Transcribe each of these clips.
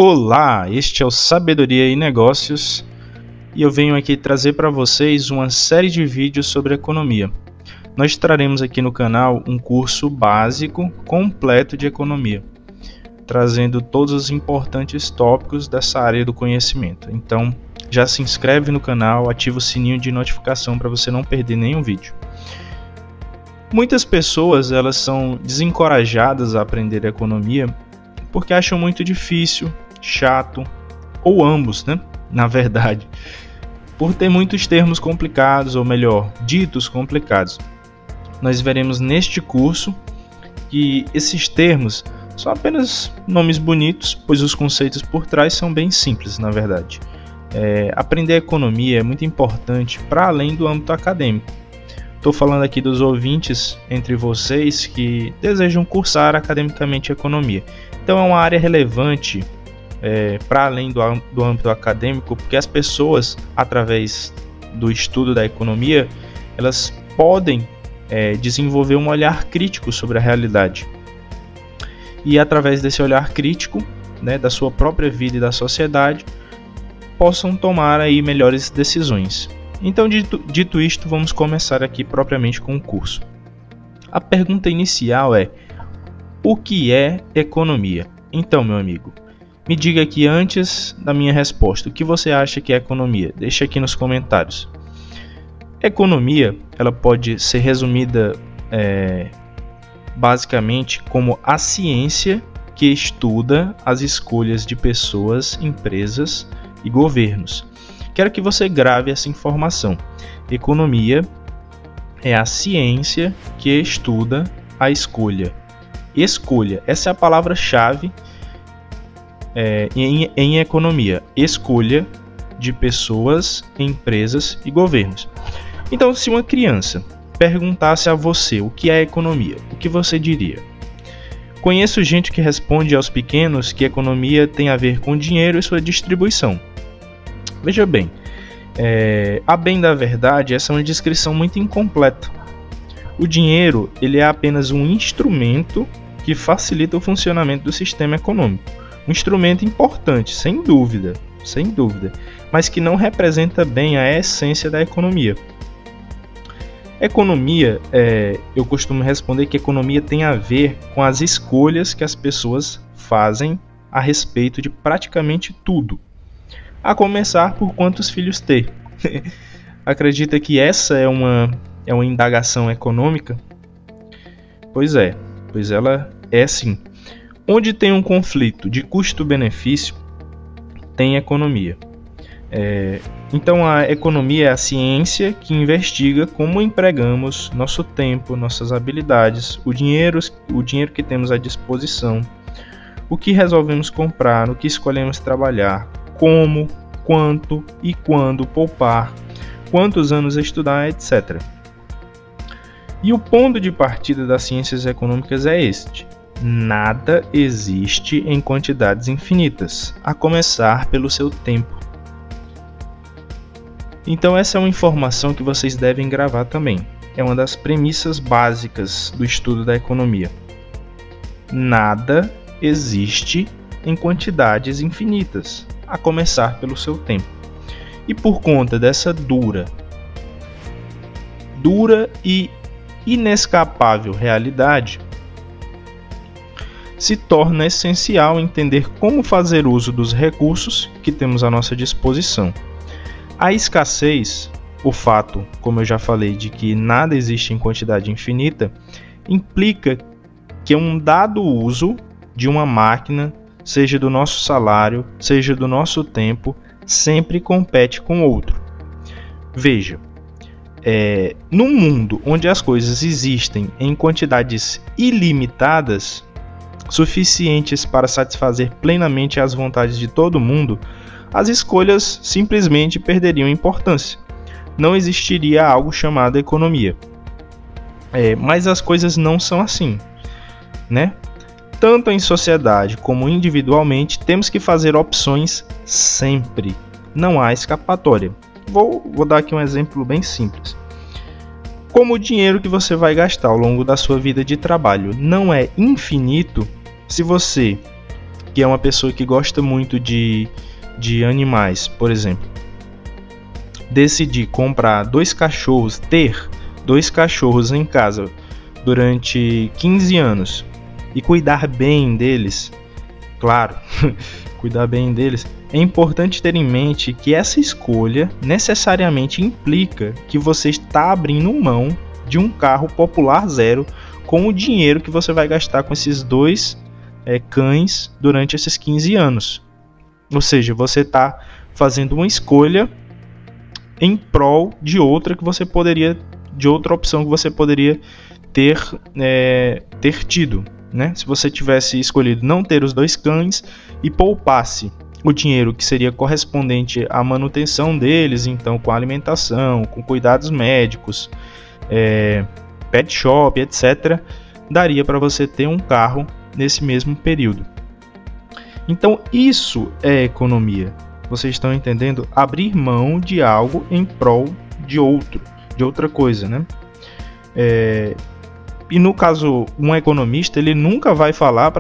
Olá, este é o Sabedoria e Negócios e eu venho aqui trazer para vocês uma série de vídeos sobre economia. Nós traremos aqui no canal um curso básico completo de economia, trazendo todos os importantes tópicos dessa área do conhecimento. Então, já se inscreve no canal, ativa o sininho de notificação para você não perder nenhum vídeo. Muitas pessoas elas são desencorajadas a aprender economia porque acham muito difícil, chato, ou ambos, né? Na verdade, por ter muitos termos complicados, ou melhor, ditos complicados. Nós veremos neste curso que esses termos são apenas nomes bonitos, pois os conceitos por trás são bem simples, na verdade. Aprender economia é muito importante para além do âmbito acadêmico. Estou falando aqui dos ouvintes entre vocês que desejam cursar academicamente economia. Então é uma área relevante para além do âmbito acadêmico, porque as pessoas, através do estudo da economia, elas podem desenvolver um olhar crítico sobre a realidade. E através desse olhar crítico, né, da sua própria vida e da sociedade, possam tomar aí melhores decisões. Então, dito isto, vamos começar aqui propriamente com o curso. A pergunta inicial é: o que é economia? Então, meu amigo, me diga aqui antes da minha resposta, o que você acha que é economia? Deixa aqui nos comentários. Economia, ela pode ser resumida basicamente como a ciência que estuda as escolhas de pessoas, empresas e governos. Quero que você grave essa informação. Economia é a ciência que estuda a escolha. Escolha, essa é a palavra-chave em economia. Escolha de pessoas, empresas e governos. Então, se uma criança perguntasse a você o que é economia, o que você diria? Conheço gente que responde aos pequenos que economia tem a ver com dinheiro e sua distribuição. Veja bem, a bem da verdade, essa é uma descrição muito incompleta. O dinheiro ele é apenas um instrumento que facilita o funcionamento do sistema econômico. Um instrumento importante, sem dúvida, mas que não representa bem a essência da economia. Economia, eu costumo responder que economia tem a ver com as escolhas que as pessoas fazem a respeito de praticamente tudo. A começar por quantos filhos ter. Acredita que essa é uma indagação econômica? Pois ela é sim. Onde tem um conflito de custo-benefício, tem economia. Então a economia é a ciência que investiga como empregamos nosso tempo, nossas habilidades, o dinheiro que temos à disposição, o que resolvemos comprar, o que escolhemos trabalhar, como, quanto e quando poupar, quantos anos estudar, etc. E o ponto de partida das ciências econômicas é este: nada existe em quantidades infinitas, a começar pelo seu tempo. Então essa é uma informação que vocês devem gravar também. É uma das premissas básicas do estudo da economia. Nada existe em quantidades infinitas, a começar pelo seu tempo. E por conta dessa dura e inescapável realidade, se torna essencial entender como fazer uso dos recursos que temos à nossa disposição. A escassez, o fato, como eu já falei, de que nada existe em quantidade infinita, implica que um dado uso de uma máquina, seja do nosso salário, seja do nosso tempo, sempre compete com outro. Veja, num mundo onde as coisas existem em quantidades ilimitadas, suficientes para satisfazer plenamente as vontades de todo mundo, as escolhas simplesmente perderiam importância. Não existiria algo chamado economia. Mas as coisas não são assim, né? Tanto em sociedade como individualmente, temos que fazer opções sempre. Não há escapatória. Vou dar aqui um exemplo bem simples. Como o dinheiro que você vai gastar ao longo da sua vida de trabalho não é infinito, se você que é uma pessoa que gosta muito de animais, por exemplo, decidir comprar ter 2 cachorros em casa durante 15 anos e cuidar bem deles, claro, cuidar bem deles, é importante ter em mente que essa escolha necessariamente implica que você está abrindo mão de um carro popular zero com o dinheiro que você vai gastar com esses 2 cães durante esses 15 anos. Ou seja, você está fazendo uma escolha em prol de outra opção que você poderia ter tido, né? Se você tivesse escolhido não ter os 2 cães e poupasse o dinheiro que seria correspondente à manutenção deles, então com alimentação, com cuidados médicos, pet shop, etc., daria para você ter um carro nesse mesmo período. Então isso é economia. Vocês estão entendendo? Abrir mão de algo em prol de outra coisa, né? E no caso, um economista, ele nunca vai falar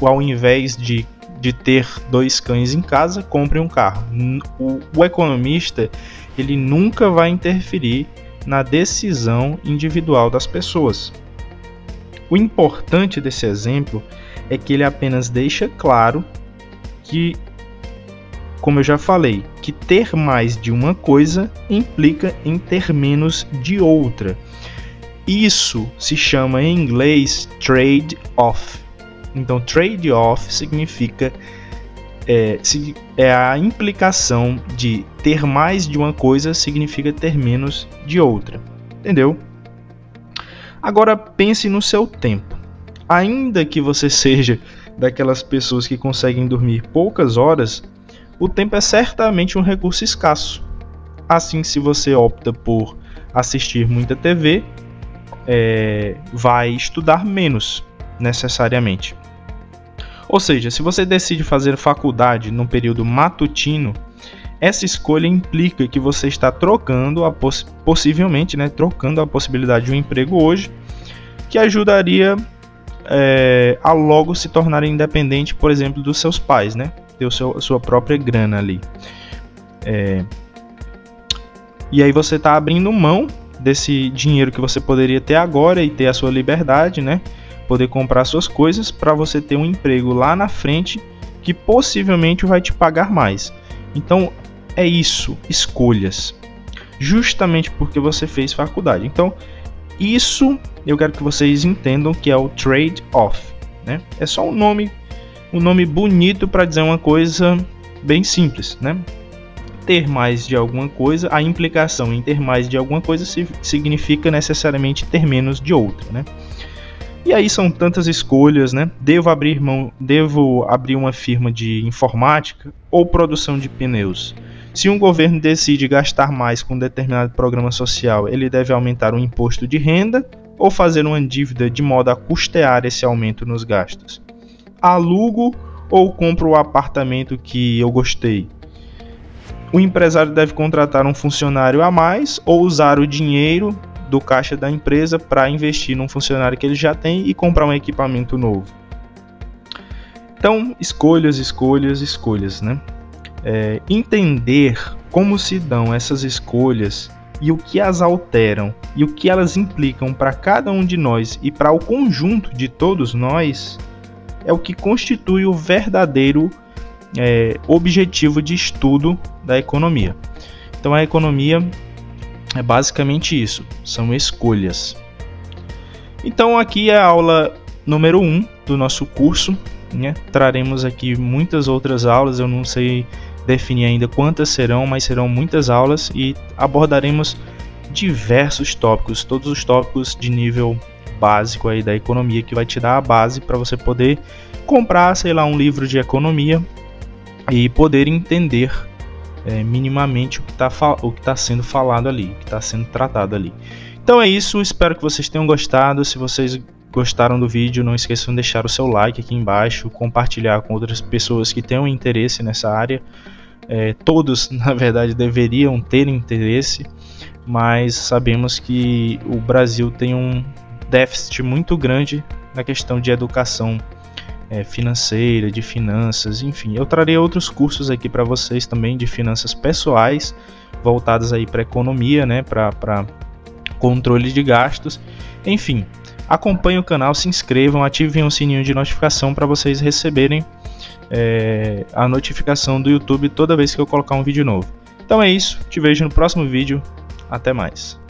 ao invés de ter 2 cães em casa, compre um carro. O economista, ele nunca vai interferir na decisão individual das pessoas. O importante desse exemplo é que ele apenas deixa claro que, como eu já falei, que ter mais de uma coisa implica em ter menos de outra. Isso se chama em inglês trade-off. Então, trade-off significa a implicação de ter mais de uma coisa significa ter menos de outra. Entendeu? Agora pense no seu tempo. Ainda que você seja daquelas pessoas que conseguem dormir poucas horas, o tempo é certamente um recurso escasso. Assim, se você opta por assistir muita TV, vai estudar menos necessariamente. Ou seja, se você decide fazer faculdade no período matutino, essa escolha implica que você está trocando possivelmente, né, trocando a possibilidade de um emprego hoje, que ajudaria a logo se tornar independente, por exemplo, dos seus pais, né, ter sua própria grana ali. E aí você está abrindo mão desse dinheiro que você poderia ter agora e ter a sua liberdade, né, poder comprar suas coisas, para você ter um emprego lá na frente que possivelmente vai te pagar mais. Então é isso, escolhas, justamente porque você fez faculdade. Então isso eu quero que vocês entendam que é o trade-off, né? É só um nome bonito para dizer uma coisa bem simples, né? Ter mais de alguma coisa, a implicação em ter mais de alguma coisa significa necessariamente ter menos de outra, né? E aí são tantas escolhas, né? Devo abrir uma firma de informática ou produção de pneus? Se um governo decide gastar mais com um determinado programa social, ele deve aumentar o imposto de renda ou fazer uma dívida de modo a custear esse aumento nos gastos? Alugo ou compro o apartamento que eu gostei? O empresário deve contratar um funcionário a mais ou usar o dinheiro do caixa da empresa para investir num funcionário que ele já tem e comprar um equipamento novo? Então, escolhas, né? Entender como se dão essas escolhas e o que as alteram e o que elas implicam para cada um de nós e para o conjunto de todos nós é o que constitui o verdadeiro objetivo de estudo da economia. Então a economia é basicamente isso, são escolhas. Então aqui é a aula número 1 do nosso curso, né? Traremos aqui muitas outras aulas, eu não sei definir ainda quantas serão, mas serão muitas aulas e abordaremos diversos tópicos, todos os tópicos de nível básico aí da economia, que vai te dar a base para você poder comprar, sei lá, um livro de economia e poder entender minimamente o que está sendo falado ali, o que está sendo tratado ali. Então é isso, espero que vocês tenham gostado. Se vocês gostaram do vídeo, não esqueçam de deixar o seu like aqui embaixo, compartilhar com outras pessoas que tenham interesse nessa área. Todos, na verdade, deveriam ter interesse, mas sabemos que o Brasil tem um déficit muito grande na questão de educação financeira, de finanças, enfim. Eu trarei outros cursos aqui para vocês também de finanças pessoais, voltadas aí para economia, né, para controle de gastos, enfim. Acompanhem o canal, se inscrevam, ativem o sininho de notificação para vocês receberem a notificação do YouTube toda vez que eu colocar um vídeo novo. Então é isso, te vejo no próximo vídeo, até mais.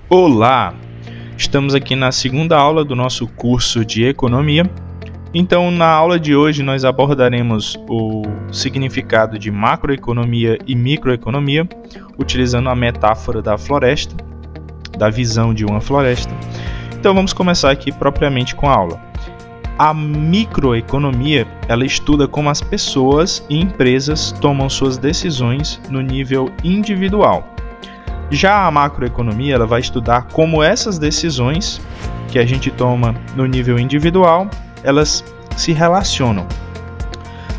Olá! Estamos aqui na segunda aula do nosso curso de Economia. Então, na aula de hoje, nós abordaremos o significado de macroeconomia e microeconomia, utilizando a metáfora da floresta, da visão de uma floresta. Então, vamos começar aqui propriamente com a aula. A microeconomia, ela estuda como as pessoas e empresas tomam suas decisões no nível individual. Já a macroeconomia, ela vai estudar como essas decisões que a gente toma no nível individual, elas se relacionam.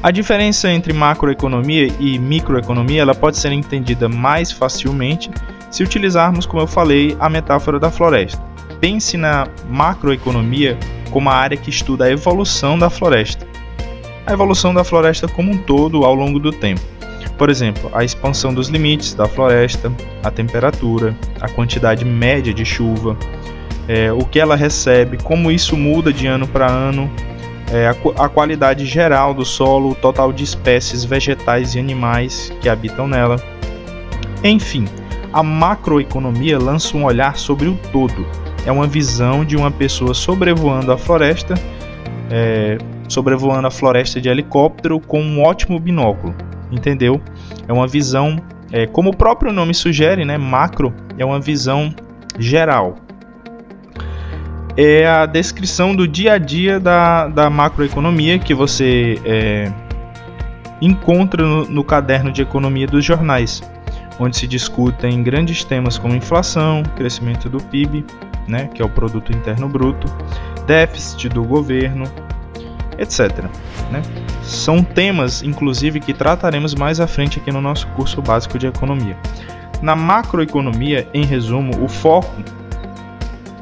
A diferença entre macroeconomia e microeconomia, ela pode ser entendida mais facilmente se utilizarmos, como eu falei, a metáfora da floresta. Pense na macroeconomia como a área que estuda a evolução da floresta. A evolução da floresta como um todo ao longo do tempo. Por exemplo, a expansão dos limites da floresta, a temperatura, a quantidade média de chuva, o que ela recebe, como isso muda de ano para ano, a qualidade geral do solo, o total de espécies vegetais e animais que habitam nela. Enfim, a macroeconomia lança um olhar sobre o todo. É uma visão de uma pessoa sobrevoando a floresta de helicóptero com um ótimo binóculo. Entendeu? É uma visão, como o próprio nome sugere, né? Macro é uma visão geral. É a descrição do dia a dia da macroeconomia que você encontra no caderno de economia dos jornais, onde se discutem grandes temas como inflação, crescimento do PIB, né? Que é o Produto Interno Bruto, déficit do governo, etc. Né? São temas, inclusive, que trataremos mais à frente aqui no nosso curso básico de economia. Na macroeconomia, em resumo, o foco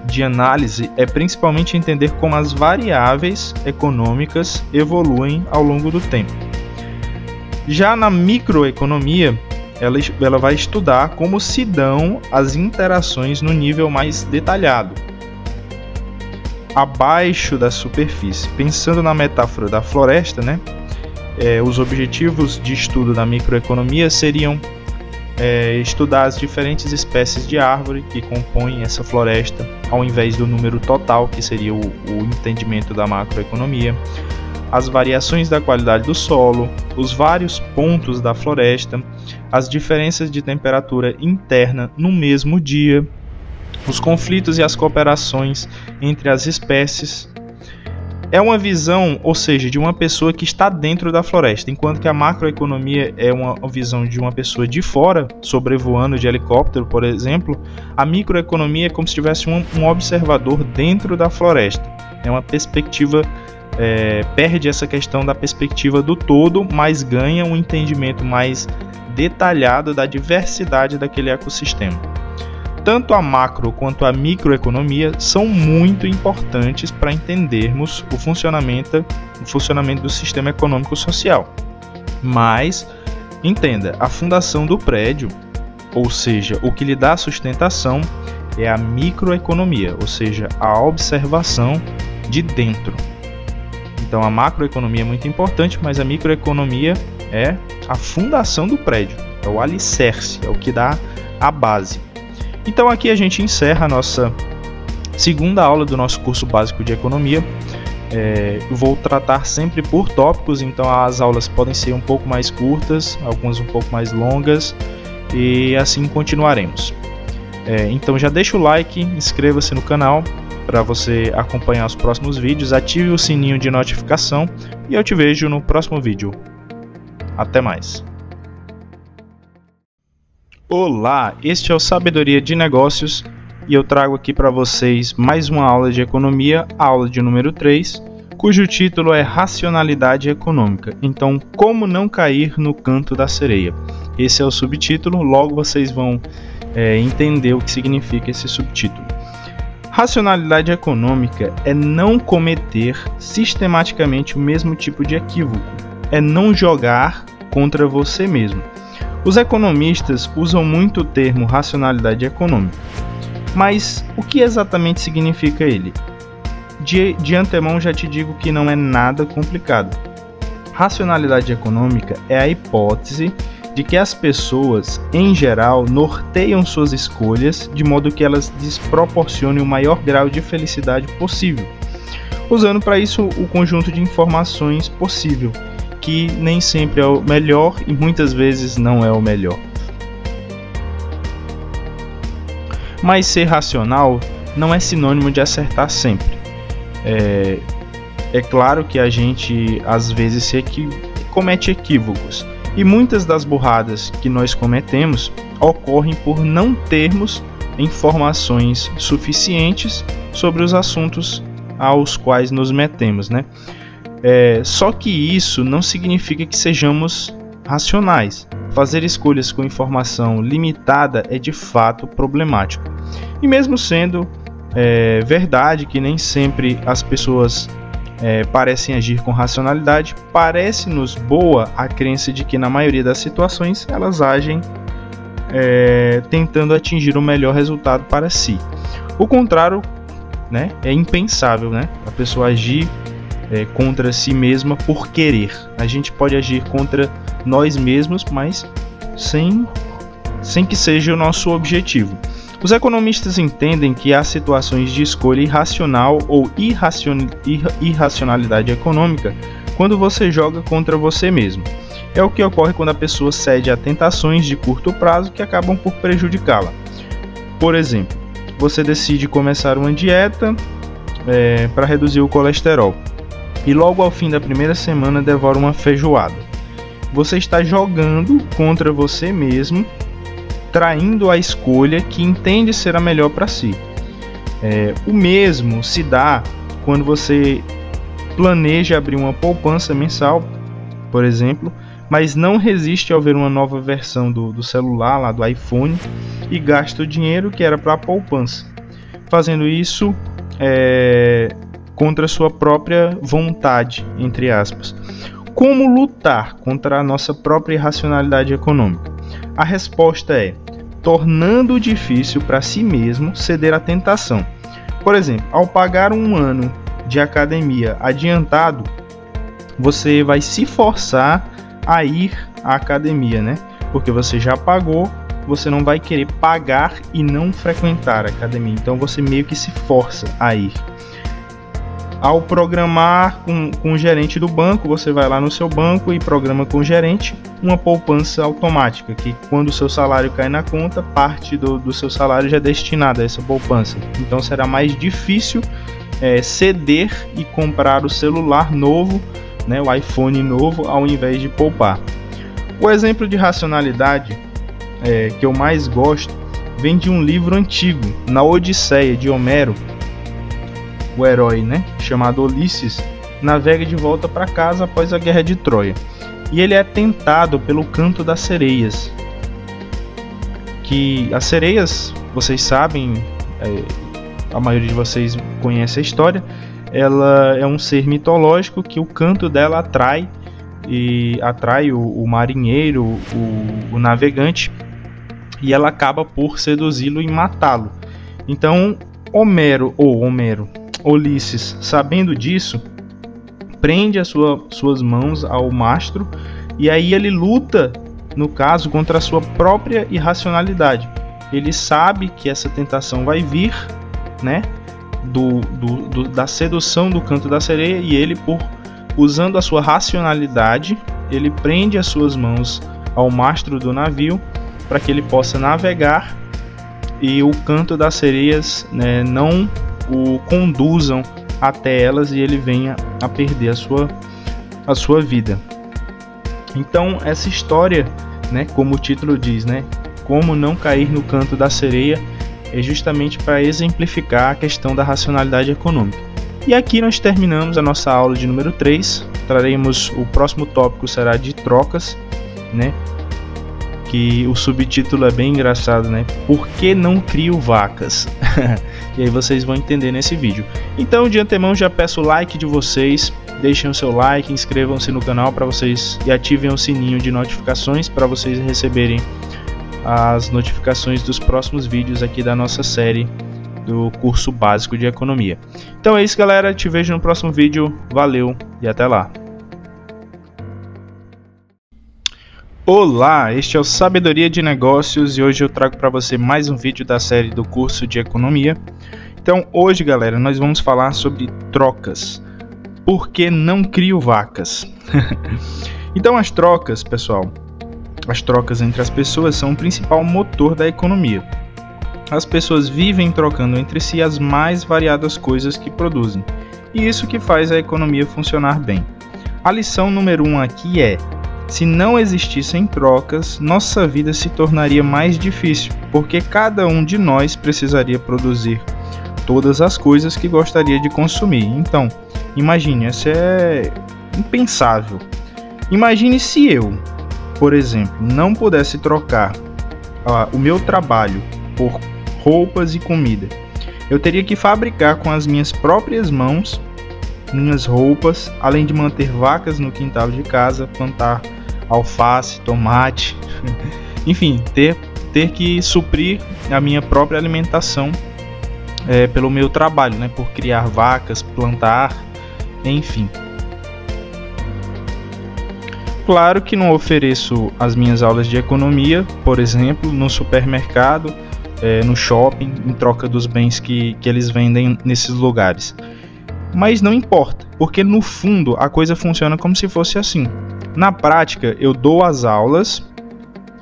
de análise é principalmente entender como as variáveis econômicas evoluem ao longo do tempo. Já na microeconomia, ela vai estudar como se dão as interações no nível mais detalhado, abaixo da superfície. Pensando na metáfora da floresta, né? Os objetivos de estudo da microeconomia seriam estudar as diferentes espécies de árvore que compõem essa floresta, ao invés do número total, que seria o entendimento da macroeconomia, as variações da qualidade do solo, os vários pontos da floresta, as diferenças de temperatura interna no mesmo dia, os conflitos e as cooperações entre as espécies. É uma visão, ou seja, de uma pessoa que está dentro da floresta, enquanto que a macroeconomia é uma visão de uma pessoa de fora, sobrevoando de helicóptero, por exemplo. A microeconomia é como se tivesse um observador dentro da floresta. É uma perspectiva, perde essa questão da perspectiva do todo, mas ganha um entendimento mais detalhado da diversidade daquele ecossistema. Tanto a macro quanto a microeconomia são muito importantes para entendermos o funcionamento do sistema econômico social. Mas, entenda, a fundação do prédio, ou seja, o que lhe dá sustentação, é a microeconomia, ou seja, a observação de dentro. Então a macroeconomia é muito importante, mas a microeconomia é a fundação do prédio, é o alicerce, é o que dá a base. Então aqui a gente encerra a nossa segunda aula do nosso curso básico de economia. Vou tratar sempre por tópicos, então as aulas podem ser um pouco mais curtas, algumas um pouco mais longas, e assim continuaremos. Então já deixa o like, inscreva-se no canal para você acompanhar os próximos vídeos, ative o sininho de notificação e eu te vejo no próximo vídeo. Até mais! Olá, este é o Sabedoria de Negócios e eu trago aqui para vocês mais uma aula de economia, a aula de número 3, cujo título é Racionalidade Econômica. Então, como não cair no canto da sereia? Esse é o subtítulo, logo vocês vão entender o que significa esse subtítulo. Racionalidade econômica é não cometer sistematicamente o mesmo tipo de equívoco, é não jogar contra você mesmo. Os economistas usam muito o termo racionalidade econômica, mas o que exatamente significa ele? De antemão já te digo que não é nada complicado. Racionalidade econômica é a hipótese de que as pessoas, em geral, norteiam suas escolhas de modo que elas lhes proporcionem o maior grau de felicidade possível, usando para isso o conjunto de informações possível, que nem sempre é o melhor e muitas vezes não é o melhor. Mas ser racional não é sinônimo de acertar sempre. É claro que a gente às vezes comete equívocos, e muitas das burradas que nós cometemos ocorrem por não termos informações suficientes sobre os assuntos aos quais nos metemos, né? Só que isso não significa que sejamos racionais. Fazer escolhas com informação limitada é de fato problemático. E mesmo sendo verdade que nem sempre as pessoas parecem agir com racionalidade, parece-nos boa a crença de que na maioria das situações elas agem tentando atingir o melhor resultado para si. O contrário, né, é impensável, né? A pessoa agir contra si mesma por querer. A gente pode agir contra nós mesmos, mas sem que seja o nosso objetivo. Os economistas entendem que há situações de escolha irracional ou irracionalidade econômica quando você joga contra você mesmo. É o que ocorre quando a pessoa cede a tentações de curto prazo que acabam por prejudicá-la. Por exemplo, você decide começar uma dieta para reduzir o colesterol e logo ao fim da primeira semana devora uma feijoada. Você está jogando contra você mesmo, traindo a escolha que entende ser a melhor para si. O mesmo se dá quando você planeja abrir uma poupança mensal, por exemplo, mas não resiste ao ver uma nova versão do celular, lá do iPhone, e gasta o dinheiro que era para a poupança, fazendo isso contra a sua própria vontade, entre aspas. Como lutar contra a nossa própria irracionalidade econômica? A resposta é tornando difícil para si mesmo ceder à tentação. Por exemplo, ao pagar um ano de academia adiantado, você vai se forçar a ir à academia, né? Porque você já pagou, você não vai querer pagar e não frequentar a academia. Então você meio que se força a ir. Ao programar com o gerente do banco, você vai lá no seu banco e programa com o gerente uma poupança automática, que quando o seu salário cai na conta, parte do seu salário já é destinada a essa poupança. Então será mais difícil ceder e comprar o celular novo, né, o iPhone novo, ao invés de poupar. O exemplo de racionalidade que eu mais gosto vem de um livro antigo, na Odisseia de Homero. O herói, né, chamado Ulisses, navega de volta para casa após a guerra de Troia. E ele é tentado pelo canto das sereias. Que as sereias, vocês sabem, a maioria de vocês conhece a história, ela é um ser mitológico que o canto dela atrai o marinheiro, o navegante, e ela acaba por seduzi-lo e matá-lo. Então Ulisses, sabendo disso, prende as suas mãos ao mastro, e aí ele luta, no caso, contra a sua própria irracionalidade. Ele sabe que essa tentação vai vir, né, da sedução do canto da sereia, e ele, usando a sua racionalidade, ele prende as suas mãos ao mastro do navio para que ele possa navegar e o canto das sereias, né, não o conduzam até elas e ele venha a perder a sua vida. Então essa história, né, como o título diz, né, como não cair no canto da sereia, é justamente para exemplificar a questão da racionalidade econômica. E aqui nós terminamos a nossa aula de número 3. O próximo tópico será de trocas, né, que o subtítulo é bem engraçado, né? Por que não crio vacas? E aí vocês vão entender nesse vídeo. Então, de antemão, já peço o like de vocês. Deixem o seu like, inscrevam-se no canal para vocês e ativem o sininho de notificações para vocês receberem as notificações dos próximos vídeos aqui da nossa série do curso básico de economia. Então é isso, galera. Te vejo no próximo vídeo. Valeu e até lá. Olá, este é o Sabedoria de Negócios e hoje eu trago para você mais um vídeo da série do curso de economia. Então hoje, galera, nós vamos falar sobre trocas. Por que não crio vacas? Então as trocas, pessoal, as trocas entre as pessoas são o principal motor da economia. As pessoas vivem trocando entre si as mais variadas coisas que produzem, e isso que faz a economia funcionar bem. A lição número 1 aqui é: se não existissem trocas, nossa vida se tornaria mais difícil, porque cada um de nós precisaria produzir todas as coisas que gostaria de consumir. Então, imagine, isso é impensável. Imagine se eu, por exemplo, não pudesse trocar o meu trabalho por roupas e comida. Eu teria que fabricar com as minhas próprias mãos minhas roupas, além de manter vacas no quintal de casa, plantar alface, tomate, enfim, ter que suprir a minha própria alimentação pelo meu trabalho, né, por criar vacas, plantar, enfim. Claro que não ofereço as minhas aulas de economia, por exemplo, no supermercado, no shopping, em troca dos bens que eles vendem nesses lugares. Mas não importa, porque no fundo a coisa funciona como se fosse assim. Na prática, eu dou as aulas,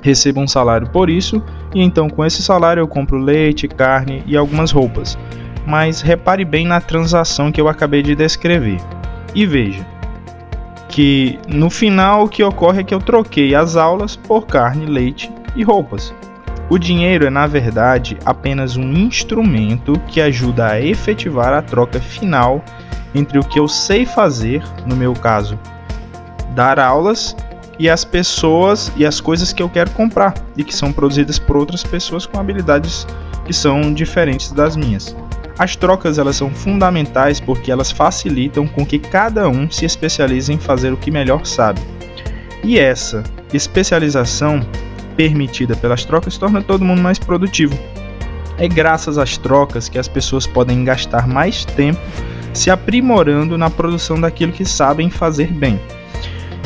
recebo um salário por isso, e então com esse salário eu compro leite, carne e algumas roupas. Mas repare bem na transação que eu acabei de descrever. E veja que no final o que ocorre é que eu troquei as aulas por carne, leite e roupas. O dinheiro é, na verdade, apenas um instrumento que ajuda a efetivar a troca final entre o que eu sei fazer, no meu caso, dar aulas, e as pessoas e as coisas que eu quero comprar e que são produzidas por outras pessoas com habilidades que são diferentes das minhas. As trocas, elas são fundamentais porque elas facilitam com que cada um se especialize em fazer o que melhor sabe. E essa especialização permitida pelas trocas torna todo mundo mais produtivo. É graças às trocas que as pessoas podem gastar mais tempo se aprimorando na produção daquilo que sabem fazer bem.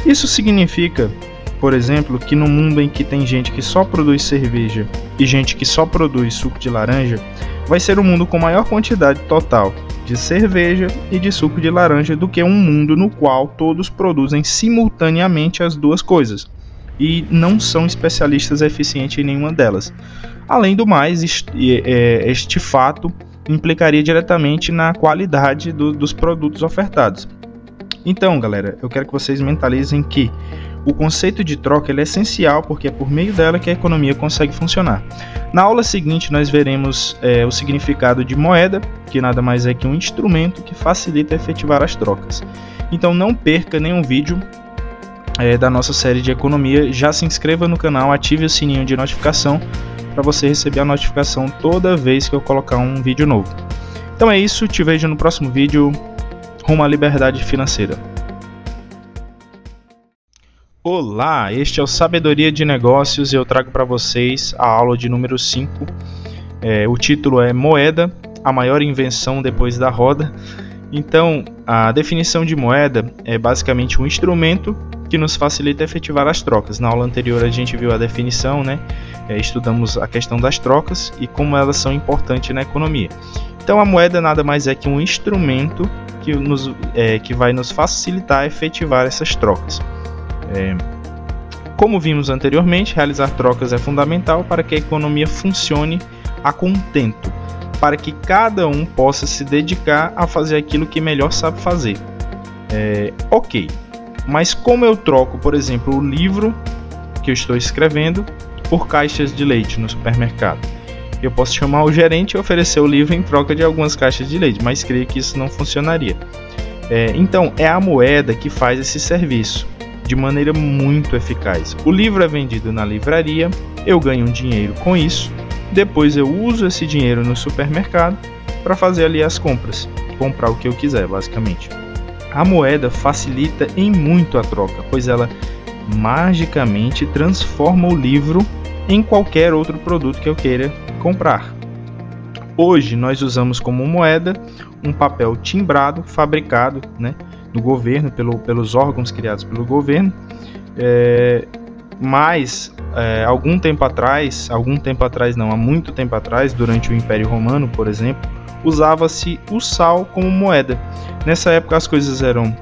Isso significa, por exemplo, que no mundo em que tem gente que só produz cerveja e gente que só produz suco de laranja, vai ser um mundo com maior quantidade total de cerveja e de suco de laranja do que um mundo no qual todos produzem simultaneamente as duas coisas e não são especialistas eficientes em nenhuma delas. Além do mais, este fato implicaria diretamente na qualidade dos produtos ofertados. Então, galera, eu quero que vocês mentalizem que o conceito de troca é essencial porque é por meio dela que a economia consegue funcionar. Na aula seguinte, nós veremos o significado de moeda, que nada mais é que um instrumento que facilita efetivar as trocas. Então, não perca nenhum vídeo da nossa série de economia. Já se inscreva no canal, ative o sininho de notificação para você receber a notificação toda vez que eu colocar um vídeo novo. Então é isso, te vejo no próximo vídeo rumo à liberdade financeira. Olá, este é o Sabedoria de Negócios e eu trago para vocês a aula de número 5. O título é Moeda, a maior invenção depois da roda. Então, a definição de moeda é basicamente um instrumento que nos facilita efetivar as trocas. Na aula anterior a gente viu a definição, né? Estudamos a questão das trocas e como elas são importantes na economia. Então a moeda nada mais é que um instrumento que vai nos facilitar efetivar essas trocas. Como vimos anteriormente, realizar trocas é fundamental para que a economia funcione a contento, para que cada um possa se dedicar a fazer aquilo que melhor sabe fazer. Ok, mas como eu troco, por exemplo, o livro que eu estou escrevendo por caixas de leite no supermercado? Eu posso chamar o gerente e oferecer o livro em troca de algumas caixas de leite, mas creio que isso não funcionaria. Então, é a moeda que faz esse serviço. de maneira muito eficaz. O livro é vendido na livraria, eu ganho um dinheiro com isso, depois eu uso esse dinheiro no supermercado para fazer ali as compras, comprar o que eu quiser, basicamente. A moeda facilita em muito a troca, pois ela magicamente transforma o livro em qualquer outro produto que eu queira comprar. Hoje nós usamos como moeda um papel timbrado, fabricado, do governo, pelos órgãos criados pelo governo, mas há muito tempo atrás, durante o Império Romano, por exemplo, usava-se o sal como moeda. Nessa época as coisas eram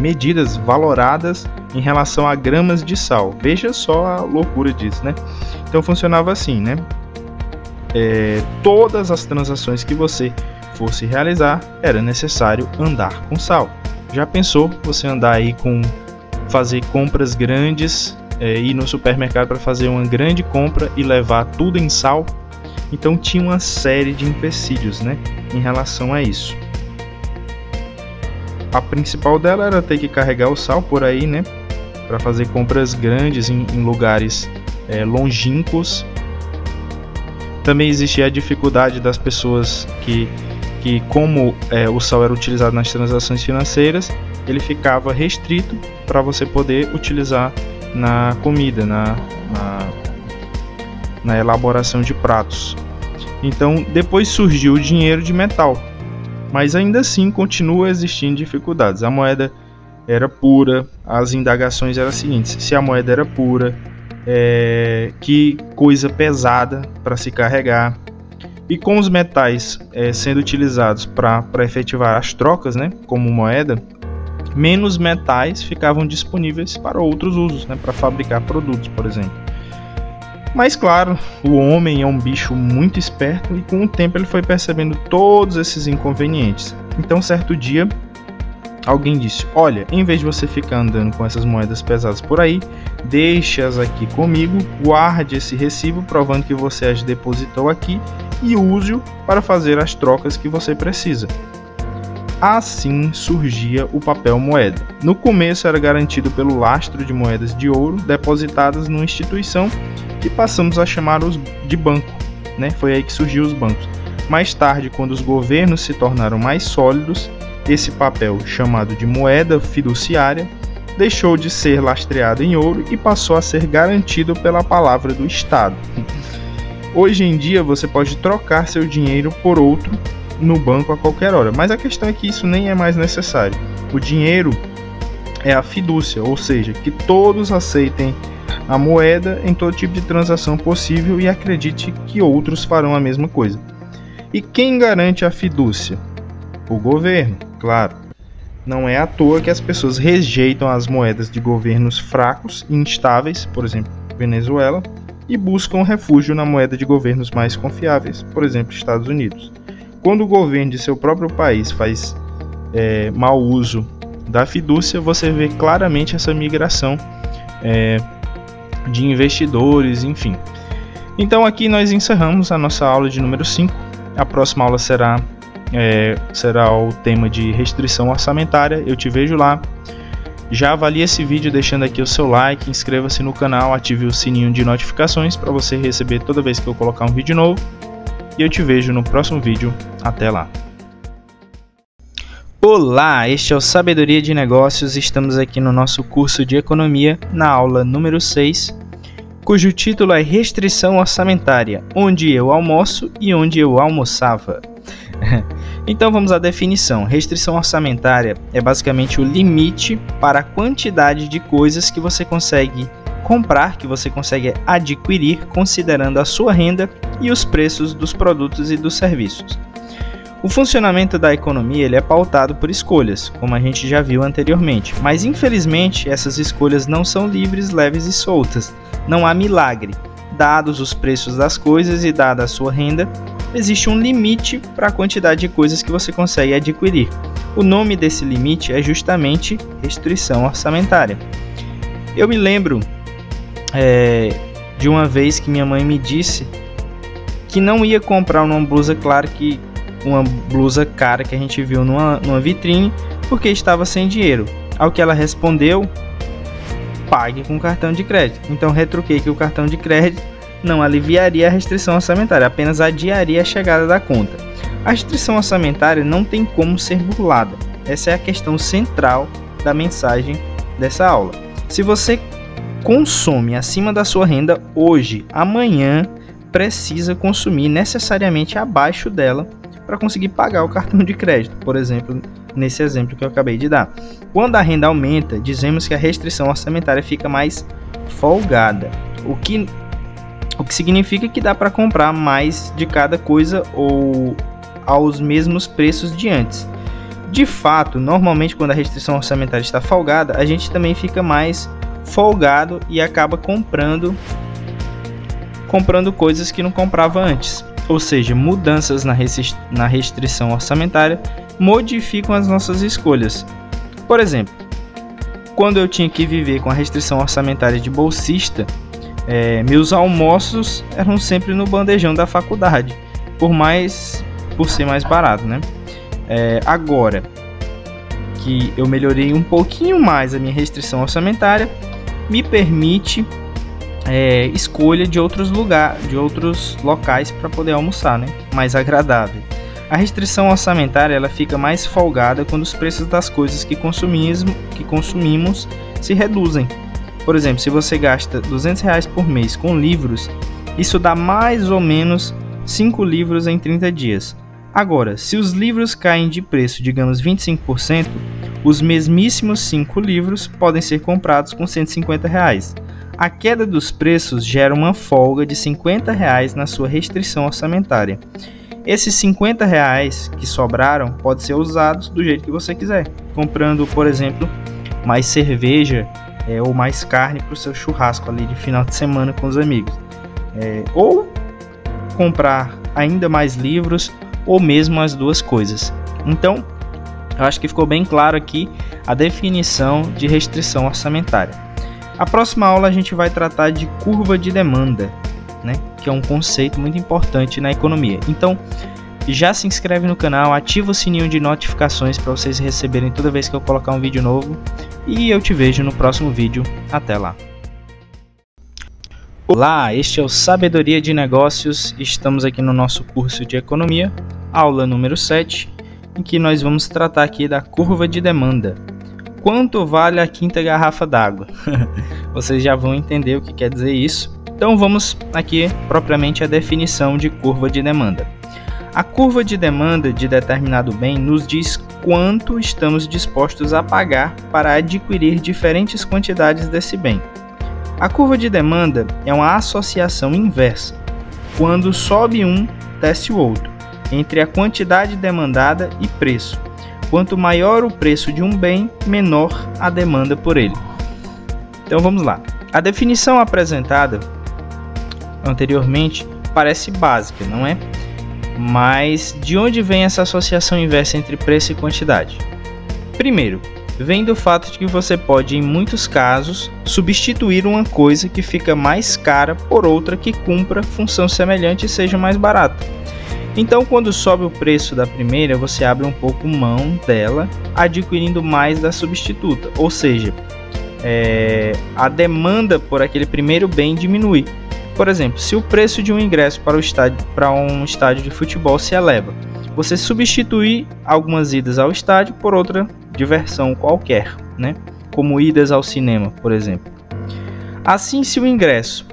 medidas, valoradas em relação a gramas de sal. Veja só a loucura disso, Então funcionava assim, todas as transações que você fosse realizar, era necessário andar com sal. Já pensou você andar aí fazer compras grandes, ir no supermercado para fazer uma grande compra e levar tudo em sal? Então tinha uma série de empecilhos, em relação a isso. A principal dela era ter que carregar o sal por aí, para fazer compras grandes em lugares longínquos. Também existia a dificuldade das pessoas que como o sal era utilizado nas transações financeiras, ele ficava restrito para você poder utilizar na comida, na elaboração de pratos. Então depois surgiu o dinheiro de metal, mas ainda assim continua existindo dificuldades. A moeda era pura, as indagações eram as seguintes: se a moeda era pura, que coisa pesada para se carregar. E com os metais sendo utilizados para efetivar as trocas, como moeda, menos metais ficavam disponíveis para outros usos, para fabricar produtos, por exemplo. Mas claro, o homem é um bicho muito esperto e com o tempo ele foi percebendo todos esses inconvenientes. Então certo dia alguém disse: olha, em vez de você ficar andando com essas moedas pesadas por aí, deixe-as aqui comigo, guarde esse recibo provando que você as depositou aqui e use-o para fazer as trocas que você precisa. Assim surgia o papel moeda. No começo era garantido pelo lastro de moedas de ouro depositadas numa instituição que passamos a chamar de banco. Foi aí que surgiu os bancos. Mais tarde, quando os governos se tornaram mais sólidos, esse papel, chamado de moeda fiduciária, deixou de ser lastreado em ouro e passou a ser garantido pela palavra do Estado. Hoje em dia você pode trocar seu dinheiro por outro no banco a qualquer hora, mas a questão é que isso nem é mais necessário. O dinheiro é a fidúcia, ou seja, que todos aceitem a moeda em todo tipo de transação possível e acredite que outros farão a mesma coisa. E quem garante a fidúcia? O governo, claro. Não é à toa que as pessoas rejeitam as moedas de governos fracos e instáveis, por exemplo, Venezuela, e buscam refúgio na moeda de governos mais confiáveis, por exemplo, Estados Unidos. Quando o governo de seu próprio país faz mau uso da fidúcia, você vê claramente essa migração de investidores, enfim. Então aqui nós encerramos a nossa aula de número 5. A próxima aula será o tema de restrição orçamentária. Eu te vejo lá. Já avalie esse vídeo deixando aqui o seu like, inscreva-se no canal, ative o sininho de notificações para você receber toda vez que eu colocar um vídeo novo. E eu te vejo no próximo vídeo. Até lá! Olá, este é o Sabedoria de Negócios. Estamos aqui no nosso curso de Economia, na aula número 6, cujo título é Restrição Orçamentária, onde eu almoço e onde eu almoçava. Então vamos à definição. Restrição orçamentária é basicamente o limite para a quantidade de coisas que você consegue comprar, que você consegue adquirir, considerando a sua renda e os preços dos produtos e dos serviços. O funcionamento da economia ele é pautado por escolhas, como a gente já viu anteriormente, mas infelizmente essas escolhas não são livres, leves e soltas. Não há milagre. Dados os preços das coisas e dada a sua renda, existe um limite para a quantidade de coisas que você consegue adquirir. O nome desse limite é justamente restrição orçamentária. Eu me lembro de uma vez que minha mãe me disse que não ia comprar uma blusa cara que a gente viu numa vitrine porque estava sem dinheiro. Ao que ela respondeu: pague com cartão de crédito. Então retruquei que o cartão de crédito não aliviaria a restrição orçamentária, apenas adiaria a chegada da conta. A restrição orçamentária não tem como ser burlada. Essa é a questão central da mensagem dessa aula. Se você consome acima da sua renda hoje, amanhã precisa consumir necessariamente abaixo dela para conseguir pagar o cartão de crédito, por exemplo, nesse exemplo que eu acabei de dar. Quando a renda aumenta, dizemos que a restrição orçamentária fica mais folgada, o que significa que dá para comprar mais de cada coisa ou aos mesmos preços de antes. De fato, normalmente quando a restrição orçamentária está folgada, a gente também fica mais folgado e acaba comprando coisas que não comprava antes. Ou seja, mudanças na restrição orçamentária modificam as nossas escolhas. Por exemplo, quando eu tinha que viver com a restrição orçamentária de bolsista, meus almoços eram sempre no bandejão da faculdade, por ser mais barato, né? Agora que eu melhorei um pouquinho mais a minha restrição orçamentária, me permite escolha de outros locais para poder almoçar, né? Mais agradável. A restrição orçamentária ela fica mais folgada quando os preços das coisas que consumimos se reduzem. Por exemplo, se você gasta R$200 por mês com livros, isso dá mais ou menos 5 livros em 30 dias. Agora, se os livros caem de preço, digamos 25%, os mesmíssimos 5 livros podem ser comprados com R$150. A queda dos preços gera uma folga de R$50 na sua restrição orçamentária. Esses R$50 que sobraram podem ser usados do jeito que você quiser, comprando, por exemplo, mais cerveja ou mais carne para o seu churrasco ali de final de semana com os amigos, ou comprar ainda mais livros, ou mesmo as duas coisas. Então, eu acho que ficou bem claro aqui a definição de restrição orçamentária. A próxima aula a gente vai tratar de curva de demanda, né? Que é um conceito muito importante na economia. Então, já se inscreve no canal, ativa o sininho de notificações para vocês receberem toda vez que eu colocar um vídeo novo. E eu te vejo no próximo vídeo. Até lá! Olá, este é o Sabedoria de Negócios. Estamos aqui no nosso curso de Economia, aula número 7, em que nós vamos tratar aqui da curva de demanda. Quanto vale a quinta garrafa d'água? Vocês já vão entender o que quer dizer isso. Então vamos aqui propriamente à definição de curva de demanda. A curva de demanda de determinado bem nos diz quanto estamos dispostos a pagar para adquirir diferentes quantidades desse bem. A curva de demanda é uma associação inversa. Quando sobe um, desce o outro, entre a quantidade demandada e preço. Quanto maior o preço de um bem, menor a demanda por ele. Então vamos lá. A definição apresentada anteriormente parece básica, não é? Mas de onde vem essa associação inversa entre preço e quantidade? Primeiro, vem do fato de que você pode, em muitos casos, substituir uma coisa que fica mais cara por outra que cumpra função semelhante e seja mais barata. Então, quando sobe o preço da primeira, você abre um pouco mão dela, adquirindo mais da substituta. Ou seja, a demanda por aquele primeiro bem diminui. Por exemplo, se o preço de um ingresso para um estádio de futebol se eleva, você substitui algumas idas ao estádio por outra diversão qualquer, né? Como idas ao cinema, por exemplo. Assim, se o ingresso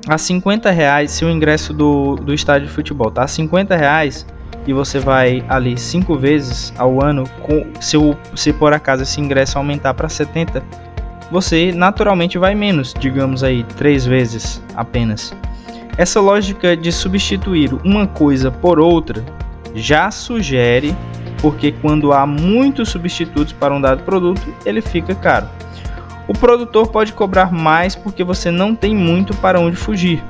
a R$50, se o ingresso do estádio de futebol está a R$50 e você vai ali 5 vezes ao ano, se por acaso esse ingresso aumentar para 70, você naturalmente vai menos, digamos aí 3 vezes apenas. Essa lógica de substituir uma coisa por outra já sugere porque quando há muitos substitutos para um dado produto, ele fica caro. O produtor pode cobrar mais porque você não tem muito para onde fugir.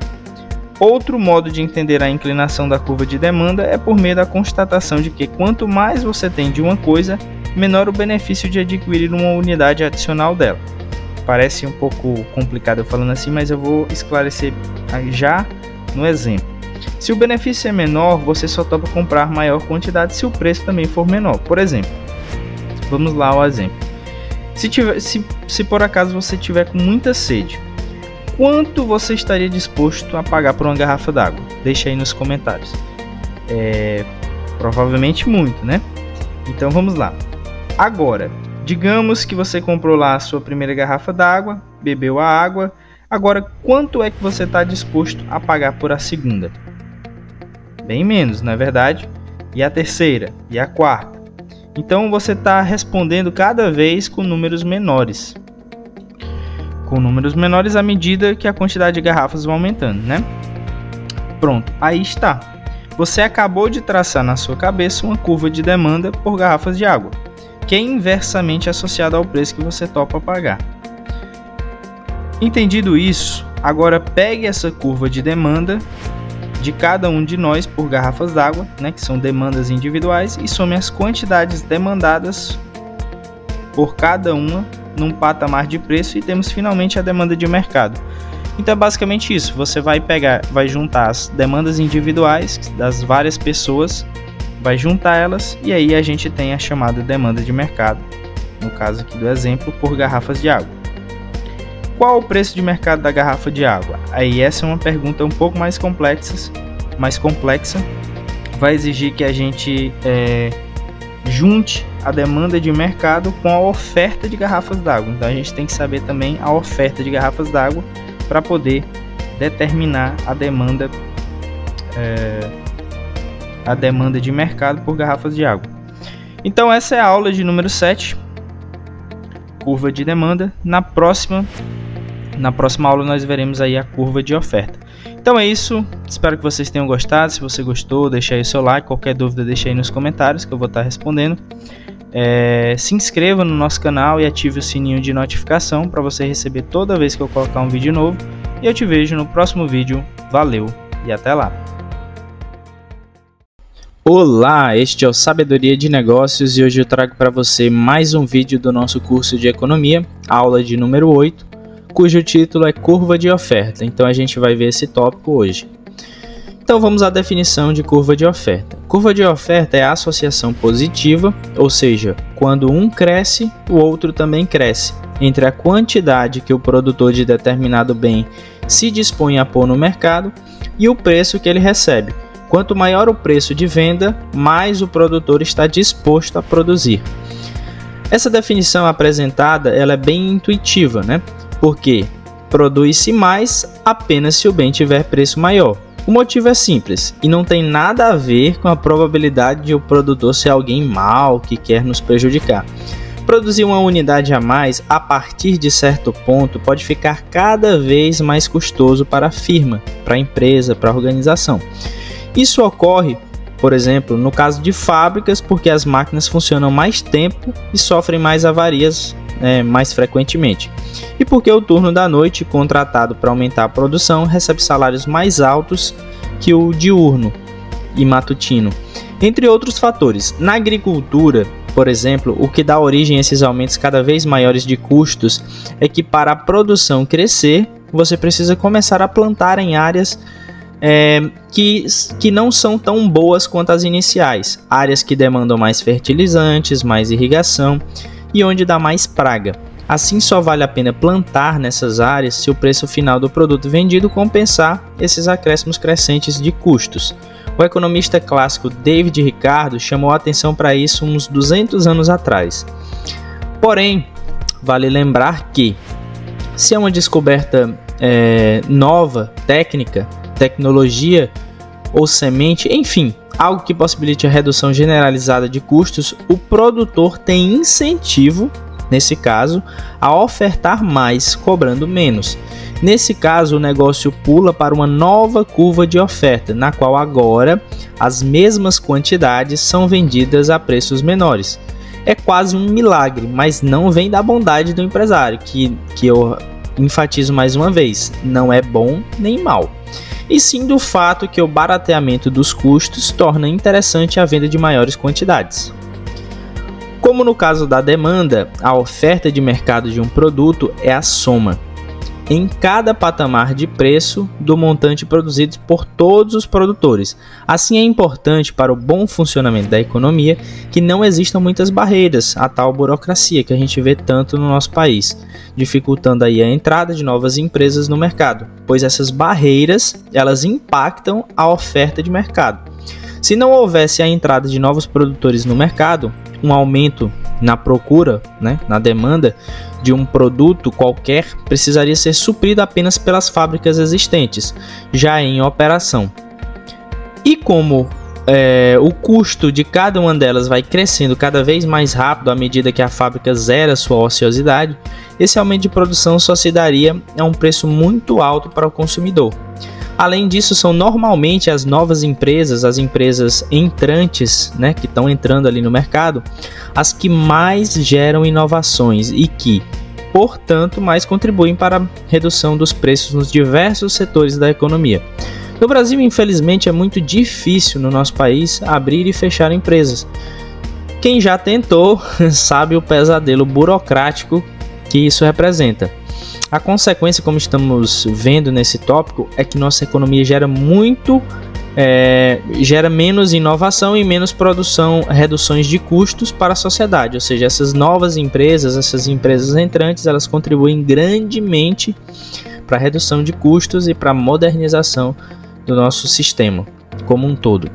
Outro modo de entender a inclinação da curva de demanda é por meio da constatação de que quanto mais você tem de uma coisa, menor o benefício de adquirir uma unidade adicional dela. Parece um pouco complicado eu falando assim, mas eu vou esclarecer já no exemplo. Se o benefício é menor, você só topa comprar maior quantidade se o preço também for menor. Por exemplo, vamos lá ao exemplo. Se por acaso você tiver com muita sede, quanto você estaria disposto a pagar por uma garrafa d'água? Deixa aí nos comentários. Provavelmente muito, né? Então vamos lá. Agora, digamos que você comprou lá a sua primeira garrafa d'água, bebeu a água. Agora, quanto é que você está disposto a pagar por a segunda? Bem menos, não é verdade? E a terceira? E a quarta? Então você está respondendo cada vez com números menores. Com números menores à medida que a quantidade de garrafas vai aumentando, né? Pronto, aí está. Você acabou de traçar na sua cabeça uma curva de demanda por garrafas de água, que é inversamente associada ao preço que você topa pagar. Entendido isso, agora pegue essa curva de demanda de cada um de nós por garrafas d'água, né, que são demandas individuais, e some as quantidades demandadas por cada uma num patamar de preço e temos finalmente a demanda de mercado. Então é basicamente isso, você vai juntar as demandas individuais das várias pessoas, vai juntar elas e aí a gente tem a chamada demanda de mercado, no caso aqui do exemplo, por garrafas de água. Qual o preço de mercado da garrafa de água? Aí essa é uma pergunta um pouco mais complexa, vai exigir que a gente junte a demanda de mercado com a oferta de garrafas d'água. Então a gente tem que saber também a oferta de garrafas d'água para poder determinar a demanda de mercado por garrafas de água. Então essa é a aula de número 7, curva de demanda. Na próxima aula nós veremos aí a curva de oferta. Então é isso, espero que vocês tenham gostado. Se você gostou, deixa aí o seu like, qualquer dúvida deixa aí nos comentários que eu vou estar respondendo. Se inscreva no nosso canal e ative o sininho de notificação para você receber toda vez que eu colocar um vídeo novo. E eu te vejo no próximo vídeo. Valeu e até lá! Olá, este é o Sabedoria de Negócios e hoje eu trago para você mais um vídeo do nosso curso de Economia, aula de número 8, cujo título é Curva de Oferta. Então a gente vai ver esse tópico hoje. Então vamos à definição de curva de oferta. Curva de oferta é a associação positiva, ou seja, quando um cresce, o outro também cresce, entre a quantidade que o produtor de determinado bem se dispõe a pôr no mercado e o preço que ele recebe. Quanto maior o preço de venda, mais o produtor está disposto a produzir. Essa definição apresentada ela é bem intuitiva, né? Porque produz-se mais apenas se o bem tiver preço maior. O motivo é simples e não tem nada a ver com a probabilidade de o produtor ser alguém mau que quer nos prejudicar. Produzir uma unidade a mais a partir de certo ponto pode ficar cada vez mais custoso para a firma, para a empresa, para a organização. Isso ocorre, por exemplo, no caso de fábricas, porque as máquinas funcionam mais tempo e sofrem mais avarias mais frequentemente. E porque o turno da noite, contratado para aumentar a produção, recebe salários mais altos que o diurno e matutino. Entre outros fatores. Na agricultura, por exemplo, o que dá origem a esses aumentos cada vez maiores de custos é que para a produção crescer, você precisa começar a plantar em áreas que não são tão boas quanto as iniciais, áreas que demandam mais fertilizantes, mais irrigação e onde dá mais praga. Assim só vale a pena plantar nessas áreas se o preço final do produto vendido compensar esses acréscimos crescentes de custos. O economista clássico David Ricardo chamou a atenção para isso uns 200 anos atrás. Porém, vale lembrar que se é uma descoberta nova, técnica, tecnologia ou semente, enfim, algo que possibilite a redução generalizada de custos, o produtor tem incentivo, nesse caso, a ofertar mais, cobrando menos. Nesse caso, o negócio pula para uma nova curva de oferta, na qual agora as mesmas quantidades são vendidas a preços menores. É quase um milagre, mas não vem da bondade do empresário, que eu enfatizo mais uma vez, não é bom nem mal. E sim do fato que o barateamento dos custos torna interessante a venda de maiores quantidades. Como no caso da demanda, a oferta de mercado de um produto é a soma. em cada patamar de preço do montante produzido por todos os produtores. Assim, é importante para o bom funcionamento da economia que não existam muitas barreiras à tal burocracia que a gente vê tanto no nosso país, dificultando aí a entrada de novas empresas no mercado, pois essas barreiras elas impactam a oferta de mercado. Se não houvesse a entrada de novos produtores no mercado, um aumento na procura, na demanda de um produto qualquer precisaria ser suprido apenas pelas fábricas existentes, já em operação. E como o custo de cada uma delas vai crescendo cada vez mais rápido à medida que a fábrica zera sua ociosidade, esse aumento de produção só se daria a um preço muito alto para o consumidor. Além disso, são normalmente as novas empresas, as empresas entrantes, que estão entrando ali no mercado, as que mais geram inovações e que, portanto, mais contribuem para a redução dos preços nos diversos setores da economia. No Brasil, infelizmente, é muito difícil no nosso país abrir e fechar empresas. Quem já tentou sabe o pesadelo burocrático que isso representa. A consequência, como estamos vendo nesse tópico, é que nossa economia gera menos inovação e menos produção, reduções de custos para a sociedade. Ou seja, essas novas empresas, essas empresas entrantes, elas contribuem grandemente para a redução de custos e para a modernização do nosso sistema como um todo.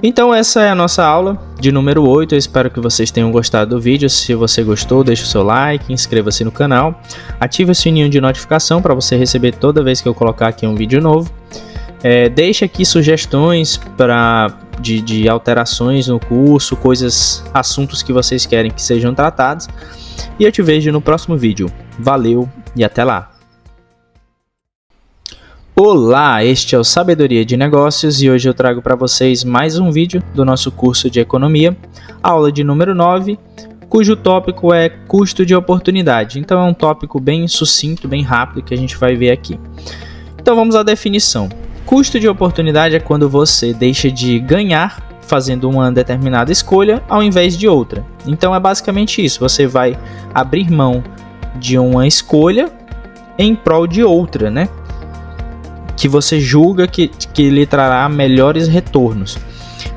Então essa é a nossa aula de número 8, eu espero que vocês tenham gostado do vídeo. Se você gostou, deixe o seu like, inscreva-se no canal, ative o sininho de notificação para você receber toda vez que eu colocar aqui um vídeo novo. Deixe aqui sugestões de alterações no curso, assuntos que vocês querem que sejam tratados. E eu te vejo no próximo vídeo. Valeu e até lá! Olá, este é o Sabedoria de Negócios e hoje eu trago para vocês mais um vídeo do nosso curso de Economia, aula de número 9, cujo tópico é custo de oportunidade. Então é um tópico bem sucinto, bem rápido que a gente vai ver aqui. Então vamos à definição. Custo de oportunidade é quando você deixa de ganhar fazendo uma determinada escolha ao invés de outra. Então é basicamente isso, você vai abrir mão de uma escolha em prol de outra, que você julga que lhe trará melhores retornos.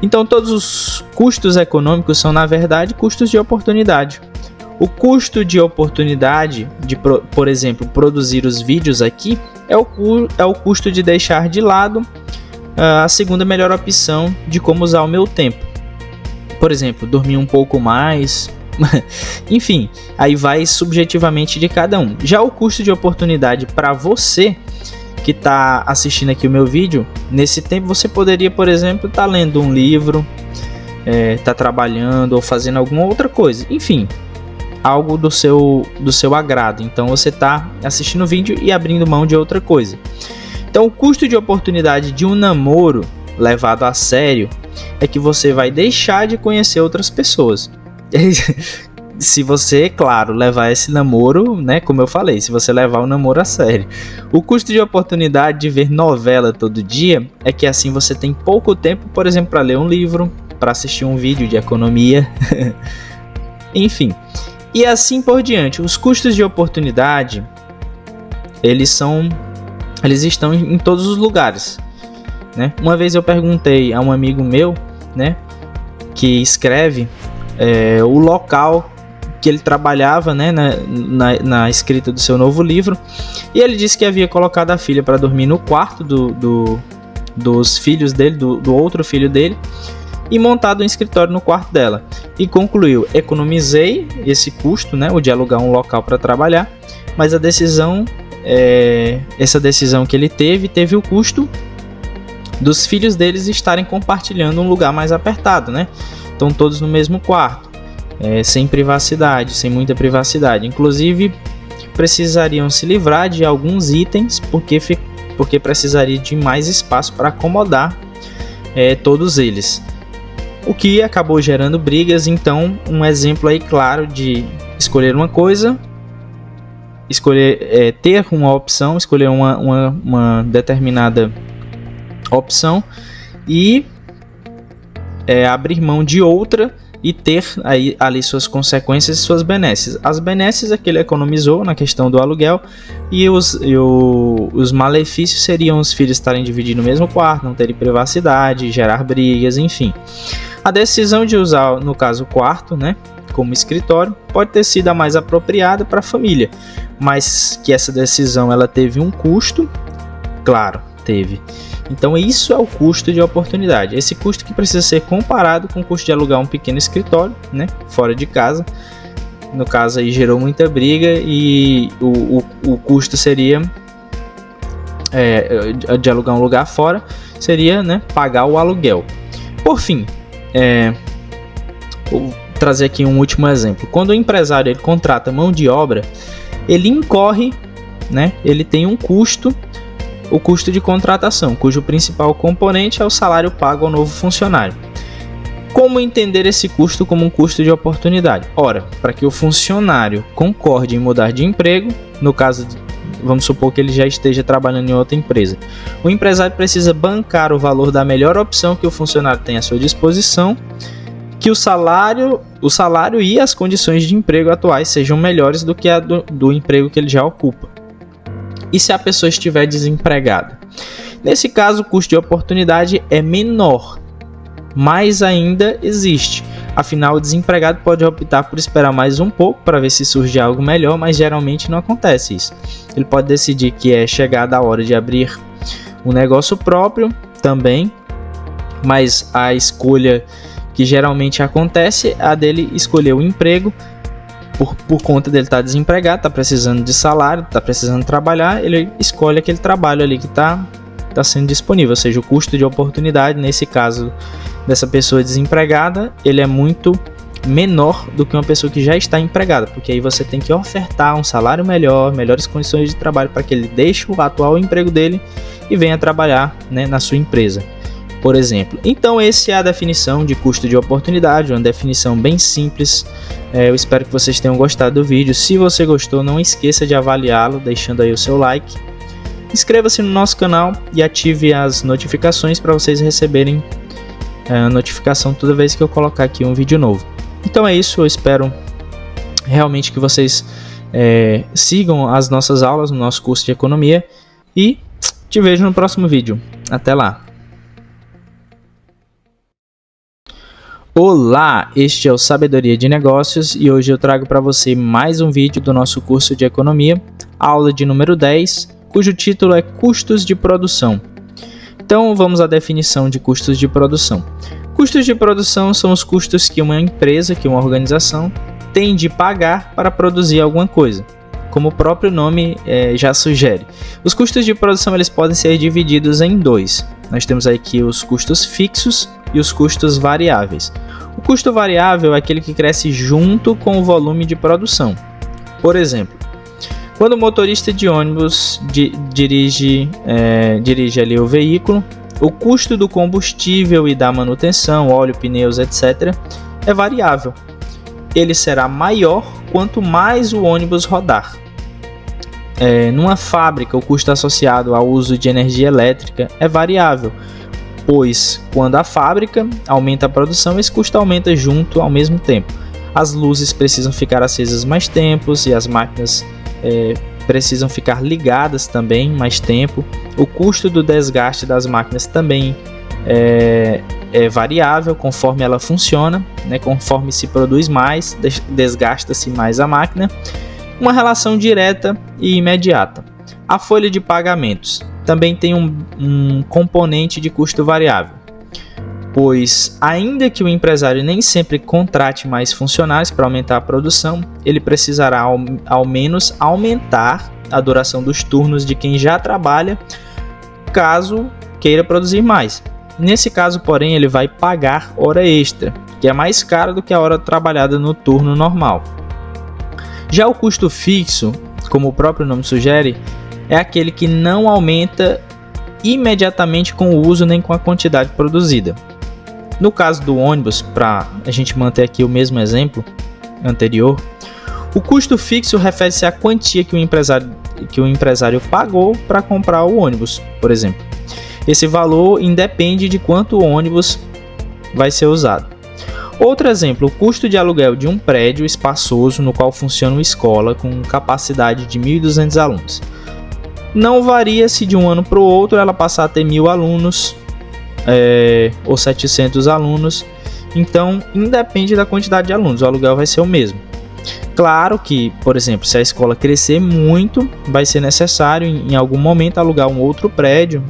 Então todos os custos econômicos são na verdade custos de oportunidade. O custo de oportunidade de, por exemplo, produzir os vídeos aqui é o custo de deixar de lado a segunda melhor opção de como usar o meu tempo. Por exemplo, dormir um pouco mais, enfim, aí vai subjetivamente de cada um. Já o custo de oportunidade para você que está assistindo aqui o meu vídeo, nesse tempo você poderia, por exemplo, estar lendo um livro, estar trabalhando ou fazendo alguma outra coisa, enfim, algo do seu agrado. Então você está assistindo o vídeo e abrindo mão de outra coisa. Então o custo de oportunidade de um namoro levado a sério é que você vai deixar de conhecer outras pessoas. Se você, claro, levar esse namoro, como eu falei, se você levar o namoro a sério. O custo de oportunidade de ver novela todo dia é que assim você tem pouco tempo, por exemplo, para ler um livro, para assistir um vídeo de economia, enfim. E assim por diante. Os custos de oportunidade, eles estão em todos os lugares, Uma vez eu perguntei a um amigo meu, que escreve o local que ele trabalhava, na escrita do seu novo livro, e ele disse que havia colocado a filha para dormir no quarto dos filhos dele, do outro filho dele, e montado um escritório no quarto dela, e concluiu: economizei esse custo, o de alugar um local para trabalhar, mas essa decisão que ele teve o custo dos filhos deles estarem compartilhando um lugar mais apertado, Então todos no mesmo quarto, sem privacidade, sem muita privacidade. Inclusive precisariam se livrar de alguns itens porque precisaria de mais espaço para acomodar todos eles, o que acabou gerando brigas. Então um exemplo aí claro de escolher uma coisa, ter uma opção, escolher uma determinada opção e abrir mão de outra e ter aí, ali suas consequências e suas benesses. As benesses é que ele economizou na questão do aluguel, e os malefícios seriam os filhos estarem dividindo o mesmo quarto, não terem privacidade, gerar brigas, enfim. A decisão de usar, no caso, o quarto, né, como escritório, pode ter sido a mais apropriada para a família, mas que essa decisão ela teve um custo, claro, teve. Então isso é o custo de oportunidade. Esse custo que precisa ser comparado com o custo de alugar um pequeno escritório, né, fora de casa. No caso aí gerou muita briga, e o custo seria de alugar um lugar fora seria, né, pagar o aluguel. Por fim, vou trazer aqui um último exemplo. Quando o empresário ele contrata mão de obra, ele incorre, né, ele tem um custo, o custo de contratação, cujo principal componente é o salário pago ao novo funcionário. Como entender esse custo como um custo de oportunidade? Ora, para que o funcionário concorde em mudar de emprego, no caso, vamos supor que ele já esteja trabalhando em outra empresa, o empresário precisa bancar o valor da melhor opção que o funcionário tem à sua disposição, que o salário e as condições de emprego atuais sejam melhores do que a do emprego que ele já ocupa. E se a pessoa estiver desempregada? Nesse caso, o custo de oportunidade é menor, mas ainda existe. Afinal, o desempregado pode optar por esperar mais um pouco para ver se surge algo melhor, mas geralmente não acontece isso. Ele pode decidir que é chegada a hora de abrir um negócio próprio também, mas a escolha que geralmente acontece é a dele escolher o emprego por conta dele estar desempregado, está precisando de salário, está precisando trabalhar, ele escolhe aquele trabalho ali que está sendo disponível, ou seja, o custo de oportunidade, nesse caso dessa pessoa desempregada, ele é muito menor do que uma pessoa que já está empregada, porque aí você tem que ofertar um salário melhor, melhores condições de trabalho para que ele deixe o atual emprego dele e venha trabalhar, né, na sua empresa, por exemplo. Então essa é a definição de custo de oportunidade, uma definição bem simples. Eu espero que vocês tenham gostado do vídeo. Se você gostou, não esqueça de avaliá-lo, deixando aí o seu like. Inscreva-se no nosso canal e ative as notificações para vocês receberem a notificação toda vez que eu colocar aqui um vídeo novo. Então é isso, eu espero realmente que vocês sigam as nossas aulas no nosso curso de economia e te vejo no próximo vídeo. Até lá! Olá, este é o Sabedoria de Negócios e hoje eu trago para você mais um vídeo do nosso curso de economia, aula de número 10, cujo título é Custos de Produção. Então vamos à definição de custos de produção. Custos de produção são os custos que uma empresa, que uma organização tem de pagar para produzir alguma coisa, como o próprio nome já sugere. Os custos de produção eles podem ser divididos em dois. Nós temos aqui os custos fixos e os custos variáveis. O custo variável é aquele que cresce junto com o volume de produção. Por exemplo, quando o motorista de ônibus dirige ali o veículo, o custo do combustível e da manutenção, óleo, pneus, etc., é variável. Ele será maior quanto mais o ônibus rodar. Numa fábrica, o custo associado ao uso de energia elétrica é variável, pois quando a fábrica aumenta a produção, esse custo aumenta junto ao mesmo tempo. As luzes precisam ficar acesas mais tempo e as máquinas precisam ficar ligadas também mais tempo. O custo do desgaste das máquinas também é variável conforme ela funciona, né? Conforme se produz mais, desgasta-se mais a máquina. Uma relação direta e imediata. A folha de pagamentos também tem um componente de custo variável, pois ainda que o empresário nem sempre contrate mais funcionários para aumentar a produção, ele precisará ao menos aumentar a duração dos turnos de quem já trabalha, caso queira produzir mais. Nesse caso, porém, ele vai pagar hora extra, que é mais caro do que a hora trabalhada no turno normal. Já o custo fixo, como o próprio nome sugere, é aquele que não aumenta imediatamente com o uso nem com a quantidade produzida. No caso do ônibus, para a gente manter aqui o mesmo exemplo anterior, o custo fixo refere-se à quantia que o empresário pagou para comprar o ônibus, por exemplo. Esse valor independe de quanto o ônibus vai ser usado. Outro exemplo, o custo de aluguel de um prédio espaçoso no qual funciona uma escola com capacidade de 1.200 alunos. Não varia se de um ano para o outro ela passar a ter 1.000 alunos ou 700 alunos. Então, independe da quantidade de alunos, o aluguel vai ser o mesmo. Claro que, por exemplo, se a escola crescer muito, vai ser necessário em algum momento alugar um outro prédio,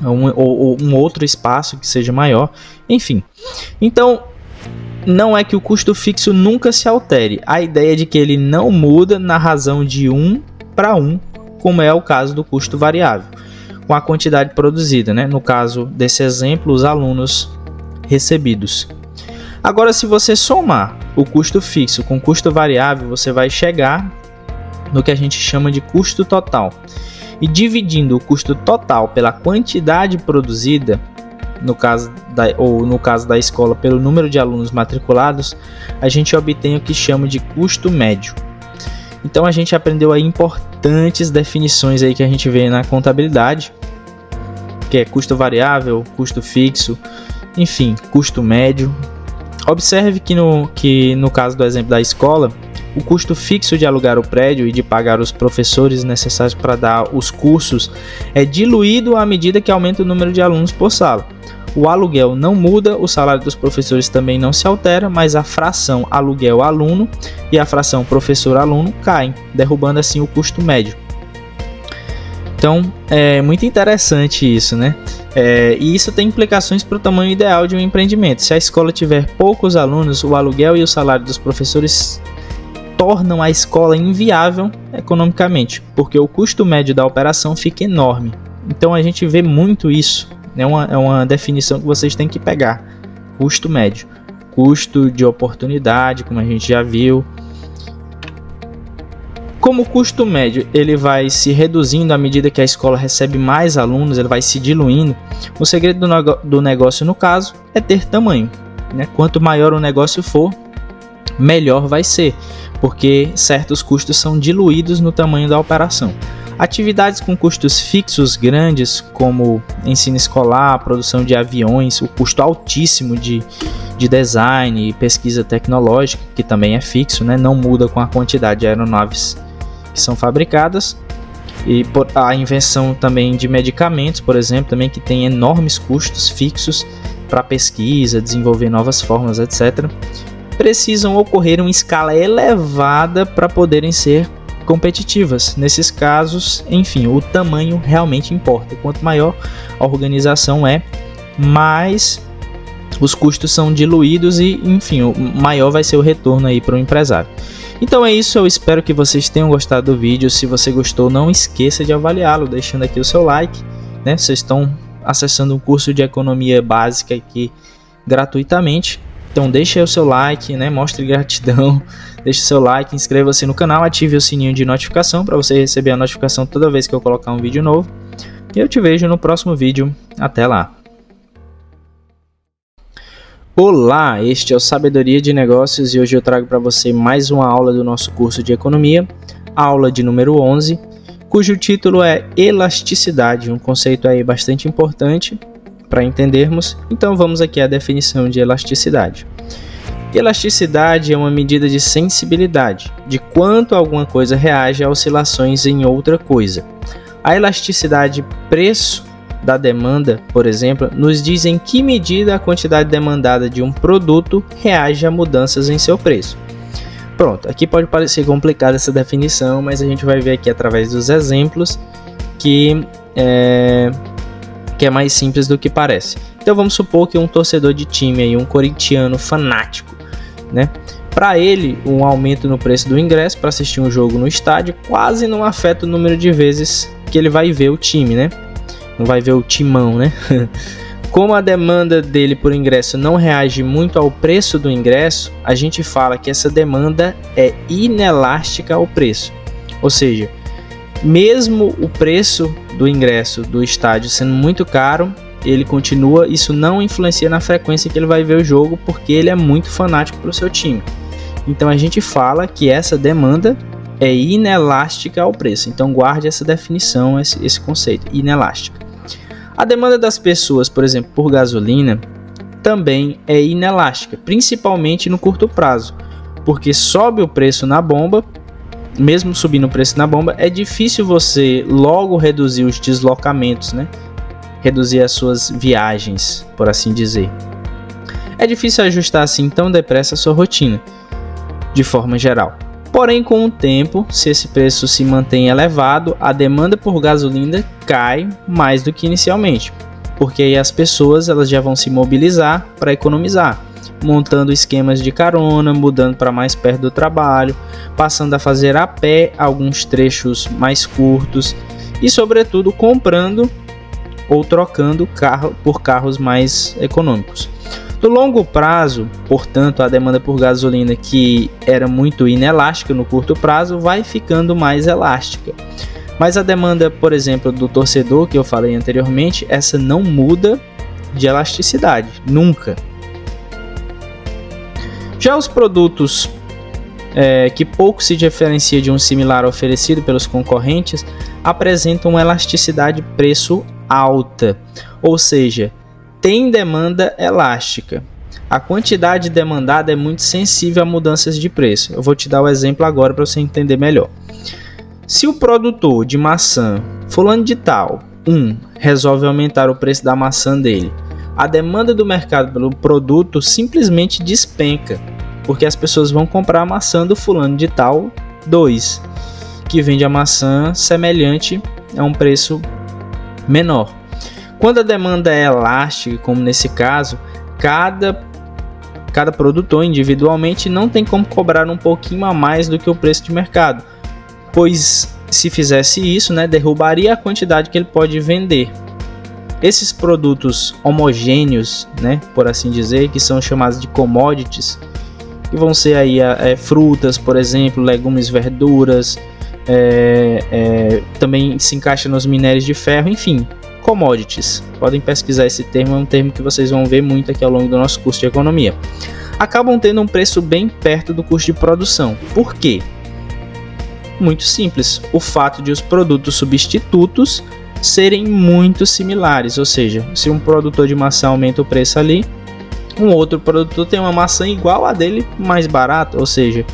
ou um outro espaço que seja maior, enfim. Então, não é que o custo fixo nunca se altere. A ideia é de que ele não muda na razão de 1 para 1, como é o caso do custo variável, com a quantidade produzida, né? No caso desse exemplo, os alunos recebidos. Agora, se você somar o custo fixo com o custo variável, você vai chegar no que a gente chama de custo total. E dividindo o custo total pela quantidade produzida, no caso da escola pelo número de alunos matriculados, a gente obtém o que chama de custo médio. Então a gente aprendeu aí importantes definições aí que a gente vê na contabilidade, que é custo variável, custo fixo, enfim, custo médio. Observe que no caso do exemplo da escola, o custo fixo de alugar o prédio e de pagar os professores necessários para dar os cursos é diluído à medida que aumenta o número de alunos por sala. O aluguel não muda, o salário dos professores também não se altera, mas a fração aluguel-aluno e a fração professor-aluno caem, derrubando assim o custo médio. Então, é muito interessante isso, né? E isso tem implicações para o tamanho ideal de um empreendimento. Se a escola tiver poucos alunos, o aluguel e o salário dos professores tornam a escola inviável economicamente, porque o custo médio da operação fica enorme. Então, a gente vê muito isso. É uma definição que vocês têm que pegar. Custo médio. Custo de oportunidade, como a gente já viu. Como o custo médio ele vai se reduzindo à medida que a escola recebe mais alunos, ele vai se diluindo. O segredo do negócio, no caso, é ter tamanho, né? Quanto maior o negócio for, melhor vai ser, porque certos custos são diluídos no tamanho da operação. Atividades com custos fixos grandes, como ensino escolar, produção de aviões, o custo altíssimo de design e pesquisa tecnológica, que também é fixo, né? Não muda com a quantidade de aeronaves que são fabricadas, e a invenção também de medicamentos, por exemplo, também que tem enormes custos fixos para pesquisa, desenvolver novas fórmulas, etc., precisam ocorrer em escala elevada para poderem ser competitivas. Nesses casos, enfim, o tamanho realmente importa. Quanto maior a organização é, mais os custos são diluídos e, enfim, o maior vai ser o retorno aí para o empresário. Então é isso, eu espero que vocês tenham gostado do vídeo. Se você gostou, não esqueça de avaliá-lo, deixando aqui o seu like, né? Vocês estão acessando um curso de economia básica aqui gratuitamente. Então deixe aí o seu like, né? Mostre gratidão, deixe o seu like, inscreva-se no canal, ative o sininho de notificação para você receber a notificação toda vez que eu colocar um vídeo novo. E eu te vejo no próximo vídeo. Até lá! Olá, este é o Sabedoria de Negócios e hoje eu trago para você mais uma aula do nosso curso de Economia, aula de número 11, cujo título é Elasticidade, um conceito aí bastante importante para entendermos. Então vamos aqui à definição de elasticidade. Elasticidade é uma medida de sensibilidade, de quanto alguma coisa reage a oscilações em outra coisa. A elasticidade preço da demanda, por exemplo, nos diz em que medida a quantidade demandada de um produto reage a mudanças em seu preço. Pronto, aqui pode parecer complicada essa definição, mas a gente vai ver aqui através dos exemplos que é mais simples do que parece. Então vamos supor que um torcedor de time, aí, um corintiano fanático, né? Para ele, um aumento no preço do ingresso para assistir um jogo no estádio quase não afeta o número de vezes que ele vai ver o time, né? Não vai ver o timão, né? Como a demanda dele por ingresso não reage muito ao preço do ingresso, a gente fala que essa demanda é inelástica ao preço. Ou seja, mesmo o preço do ingresso do estádio sendo muito caro, ele continua, isso não influencia na frequência que ele vai ver o jogo, porque ele é muito fanático para o seu time. Então a gente fala que essa demanda é inelástica ao preço. Então guarde essa definição, esse conceito, inelástica. A demanda das pessoas, por exemplo, por gasolina, também é inelástica, principalmente no curto prazo, porque sobe o preço na bomba. Mesmo subindo o preço na bomba, é difícil você logo reduzir os deslocamentos, né? Reduzir as suas viagens, por assim dizer. É difícil ajustar assim tão depressa a sua rotina, de forma geral. Porém, com o tempo, se esse preço se mantém elevado, a demanda por gasolina cai mais do que inicialmente, porque aí as pessoas elas já vão se mobilizar para economizar, montando esquemas de carona, mudando para mais perto do trabalho, passando a fazer a pé alguns trechos mais curtos e, sobretudo, comprando ou trocando carro por carros mais econômicos. No longo prazo, portanto, a demanda por gasolina, que era muito inelástica no curto prazo, vai ficando mais elástica. Mas a demanda, por exemplo, do torcedor, que eu falei anteriormente, essa não muda de elasticidade, nunca. Já os produtos que pouco se diferencia de um similar oferecido pelos concorrentes apresentam uma elasticidade preço alta, ou seja, tem demanda elástica. A quantidade demandada é muito sensível a mudanças de preço. Eu vou te dar o exemplo agora para você entender melhor. Se o produtor de maçã, fulano de tal, resolve aumentar o preço da maçã dele, a demanda do mercado pelo produto simplesmente despenca, porque as pessoas vão comprar a maçã do fulano de tal 2, que vende a maçã semelhante a um preço menor. Quando a demanda é elástica, como nesse caso, cada produtor individualmente não tem como cobrar um pouquinho a mais do que o preço de mercado, pois se fizesse isso, derrubaria a quantidade que ele pode vender. Esses produtos homogêneos, por assim dizer, que são chamados de commodities, que vão ser aí frutas, por exemplo, legumes, verduras, também se encaixa nos minérios de ferro, enfim, commodities. Podem pesquisar esse termo, é um termo que vocês vão ver muito aqui ao longo do nosso curso de economia. Acabam tendo um preço bem perto do custo de produção. Por quê? Muito simples, o fato de os produtos substitutos serem muito similares, ou seja, se um produtor de maçã aumenta o preço ali, um outro produtor tem uma maçã igual a dele, mais barata, ou seja,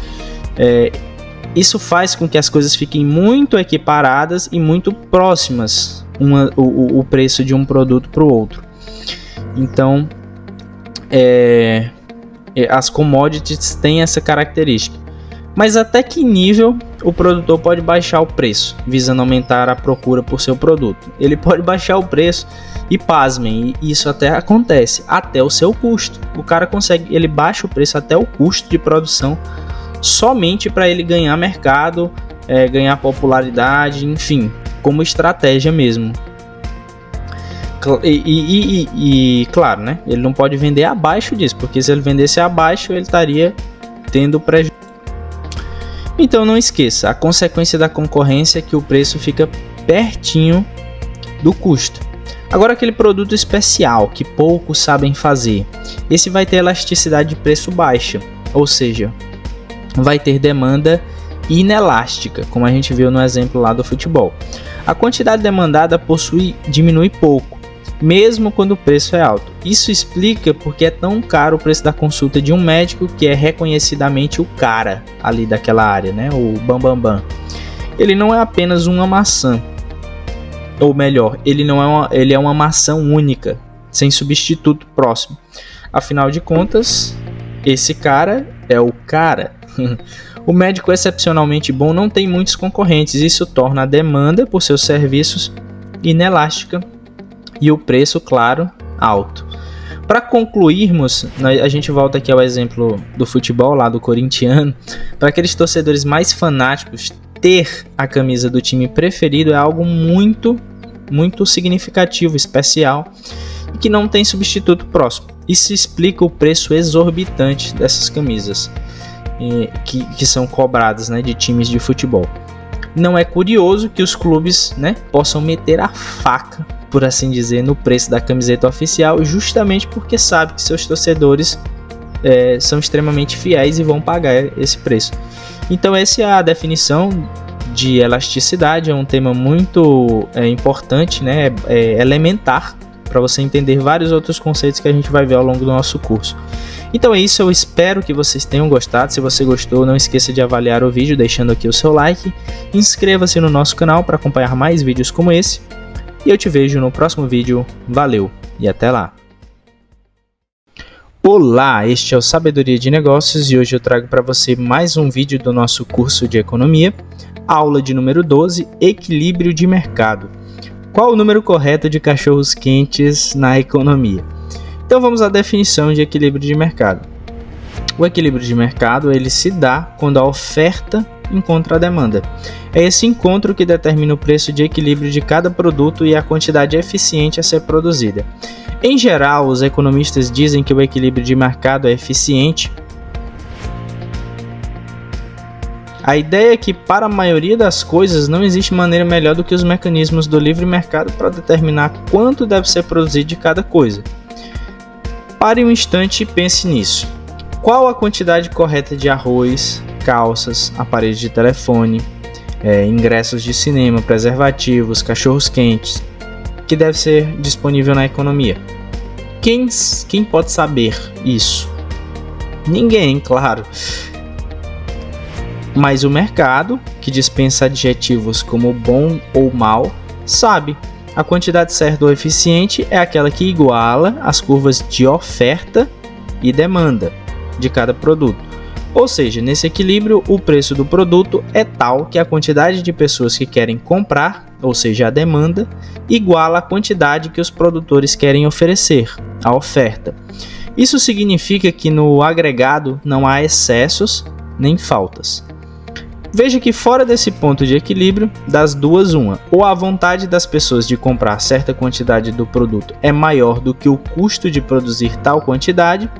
isso faz com que as coisas fiquem muito equiparadas e muito próximas o preço de um produto para o outro. Então, as commodities têm essa característica. Mas até que nível o produtor pode baixar o preço, visando aumentar a procura por seu produto? Ele pode baixar o preço e, pasmem, isso até acontece, até o seu custo. O cara ele baixa o preço até o custo de produção, somente para ele ganhar mercado, ganhar popularidade, enfim, como estratégia mesmo. E claro, ele não pode vender abaixo disso, porque se ele vendesse abaixo, ele estaria tendo prejuízo. Então não esqueça, a consequência da concorrência é que o preço fica pertinho do custo. Agora, aquele produto especial que poucos sabem fazer, esse vai ter elasticidade de preço baixa, ou seja, vai ter demanda inelástica, como a gente viu no exemplo lá do futebol. A quantidade demandada diminui pouco, mesmo quando o preço é alto. Isso explica porque é tão caro o preço da consulta de um médico, que é reconhecidamente o cara ali daquela área, o bambambam. Ele não é apenas uma maçã, ou melhor, ele é uma maçã única, sem substituto próximo. Afinal de contas, esse cara é o cara. O médico excepcionalmente bom não tem muitos concorrentes, isso torna a demanda por seus serviços inelástica e o preço, claro, alto. Para concluirmos, a gente volta aqui ao exemplo do futebol, lá do corintiano. Para aqueles torcedores mais fanáticos, ter a camisa do time preferido é algo muito, muito significativo, especial, e que não tem substituto próximo. Isso explica o preço exorbitante dessas camisas que são cobradas, de times de futebol. Não é curioso que os clubes, possam meter a faca, por assim dizer, no preço da camiseta oficial, justamente porque sabe que seus torcedores são extremamente fiéis e vão pagar esse preço. Então essa é a definição de elasticidade, é um tema muito importante, elementar para você entender vários outros conceitos que a gente vai ver ao longo do nosso curso. Então é isso, eu espero que vocês tenham gostado. Se você gostou, não esqueça de avaliar o vídeo deixando aqui o seu like. Inscreva-se no nosso canal para acompanhar mais vídeos como esse. E eu te vejo no próximo vídeo. Valeu e até lá! Olá, este é o Sabedoria de Negócios e hoje eu trago para você mais um vídeo do nosso curso de Economia, aula de número 12, Equilíbrio de Mercado. Qual o número correto de cachorros quentes na economia? Então vamos à definição de equilíbrio de mercado. O equilíbrio de mercado ele se dá quando a oferta encontra a demanda. É esse encontro que determina o preço de equilíbrio de cada produto e a quantidade eficiente a ser produzida. Em geral, os economistas dizem que o equilíbrio de mercado é eficiente. A ideia é que, para a maioria das coisas, não existe maneira melhor do que os mecanismos do livre mercado para determinar quanto deve ser produzido de cada coisa. Pare um instante e pense nisso. Qual a quantidade correta de arroz, calças, aparelhos de telefone, ingressos de cinema, preservativos, cachorros quentes, que deve ser disponível na economia? Quem pode saber isso? Ninguém, claro. Mas o mercado, que dispensa adjetivos como bom ou mal, sabe. A quantidade certa ou eficiente é aquela que iguala as curvas de oferta e demanda de cada produto. Ou seja, nesse equilíbrio, o preço do produto é tal que a quantidade de pessoas que querem comprar, ou seja, a demanda, iguala a quantidade que os produtores querem oferecer, a oferta. Isso significa que no agregado não há excessos nem faltas. Veja que fora desse ponto de equilíbrio, das duas uma, ou a vontade das pessoas de comprar certa quantidade do produto é maior do que o custo de produzir tal quantidade,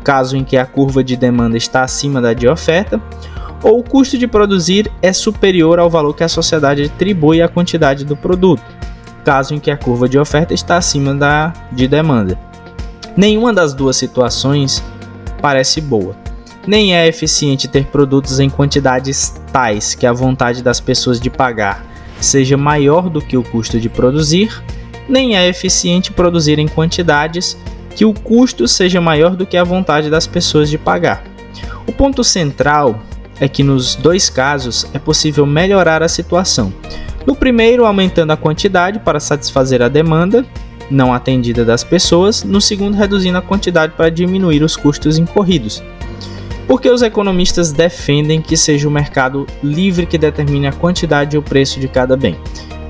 caso em que a curva de demanda está acima da de oferta, ou o custo de produzir é superior ao valor que a sociedade atribui à quantidade do produto, caso em que a curva de oferta está acima da de demanda. Nenhuma das duas situações parece boa. Nem é eficiente ter produtos em quantidades tais que a vontade das pessoas de pagar seja maior do que o custo de produzir, nem é eficiente produzir em quantidades que o custo seja maior do que a vontade das pessoas de pagar. O ponto central é que nos dois casos é possível melhorar a situação. No primeiro, aumentando a quantidade para satisfazer a demanda não atendida das pessoas, no segundo, reduzindo a quantidade para diminuir os custos incorridos. Porque os economistas defendem que seja o mercado livre que determine a quantidade e o preço de cada bem.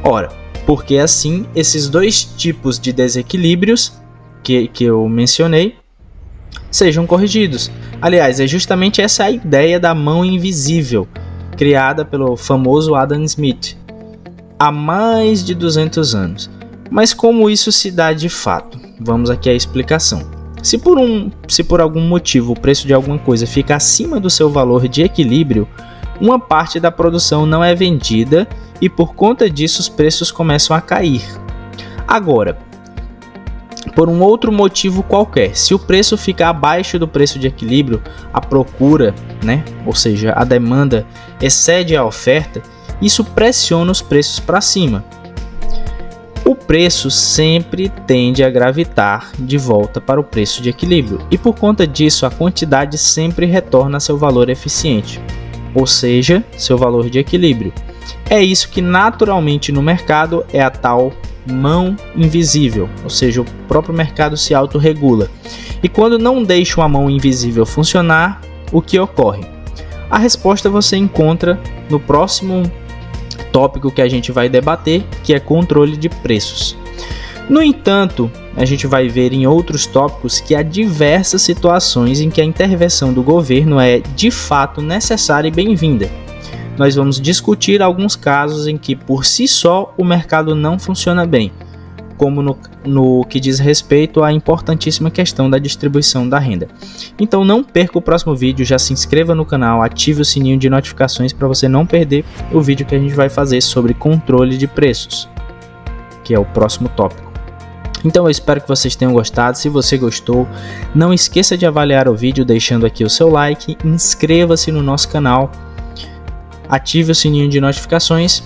Ora, porque assim esses dois tipos de desequilíbrios que eu mencionei sejam corrigidos. Aliás, é justamente essa a ideia da mão invisível, criada pelo famoso Adam Smith há mais de 200 anos. Mas como isso se dá de fato? Vamos aqui à explicação. Se por algum motivo o preço de alguma coisa fica acima do seu valor de equilíbrio, uma parte da produção não é vendida e por conta disso os preços começam a cair. Agora, por um outro motivo qualquer, se o preço fica abaixo do preço de equilíbrio, a procura, ou seja, a demanda excede a oferta, isso pressiona os preços para cima. O preço sempre tende a gravitar de volta para o preço de equilíbrio e por conta disso a quantidade sempre retorna a seu valor eficiente, ou seja, seu valor de equilíbrio. É isso que naturalmente no mercado é a tal mão invisível, ou seja, o próprio mercado se autorregula. E quando não deixa uma mão invisível funcionar, o que ocorre? A resposta você encontra no próximo tópico que a gente vai debater, que é controle de preços. No entanto, a gente vai ver em outros tópicos que há diversas situações em que a intervenção do governo é de fato necessária e bem-vinda. Nós vamos discutir alguns casos em que por si só o mercado não funciona bem, como no que diz respeito à importantíssima questão da distribuição da renda. Então não perca o próximo vídeo, já se inscreva no canal, ative o sininho de notificações para você não perder o vídeo que a gente vai fazer sobre controle de preços, que é o próximo tópico. Então eu espero que vocês tenham gostado. Se você gostou, não esqueça de avaliar o vídeo deixando aqui o seu like, inscreva-se no nosso canal, ative o sininho de notificações.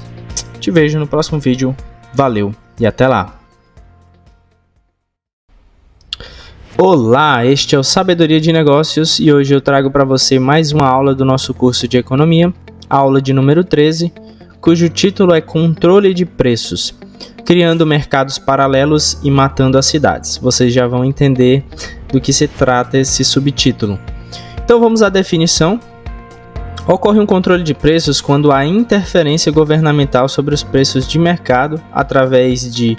Te vejo no próximo vídeo. Valeu e até lá! Olá, este é o Sabedoria de Negócios e hoje eu trago para você mais uma aula do nosso curso de Economia, aula de número 13, cujo título é Controle de Preços, criando mercados paralelos e matando as cidades. Vocês já vão entender do que se trata esse subtítulo. Então vamos à definição. Ocorre um controle de preços quando há interferência governamental sobre os preços de mercado através de,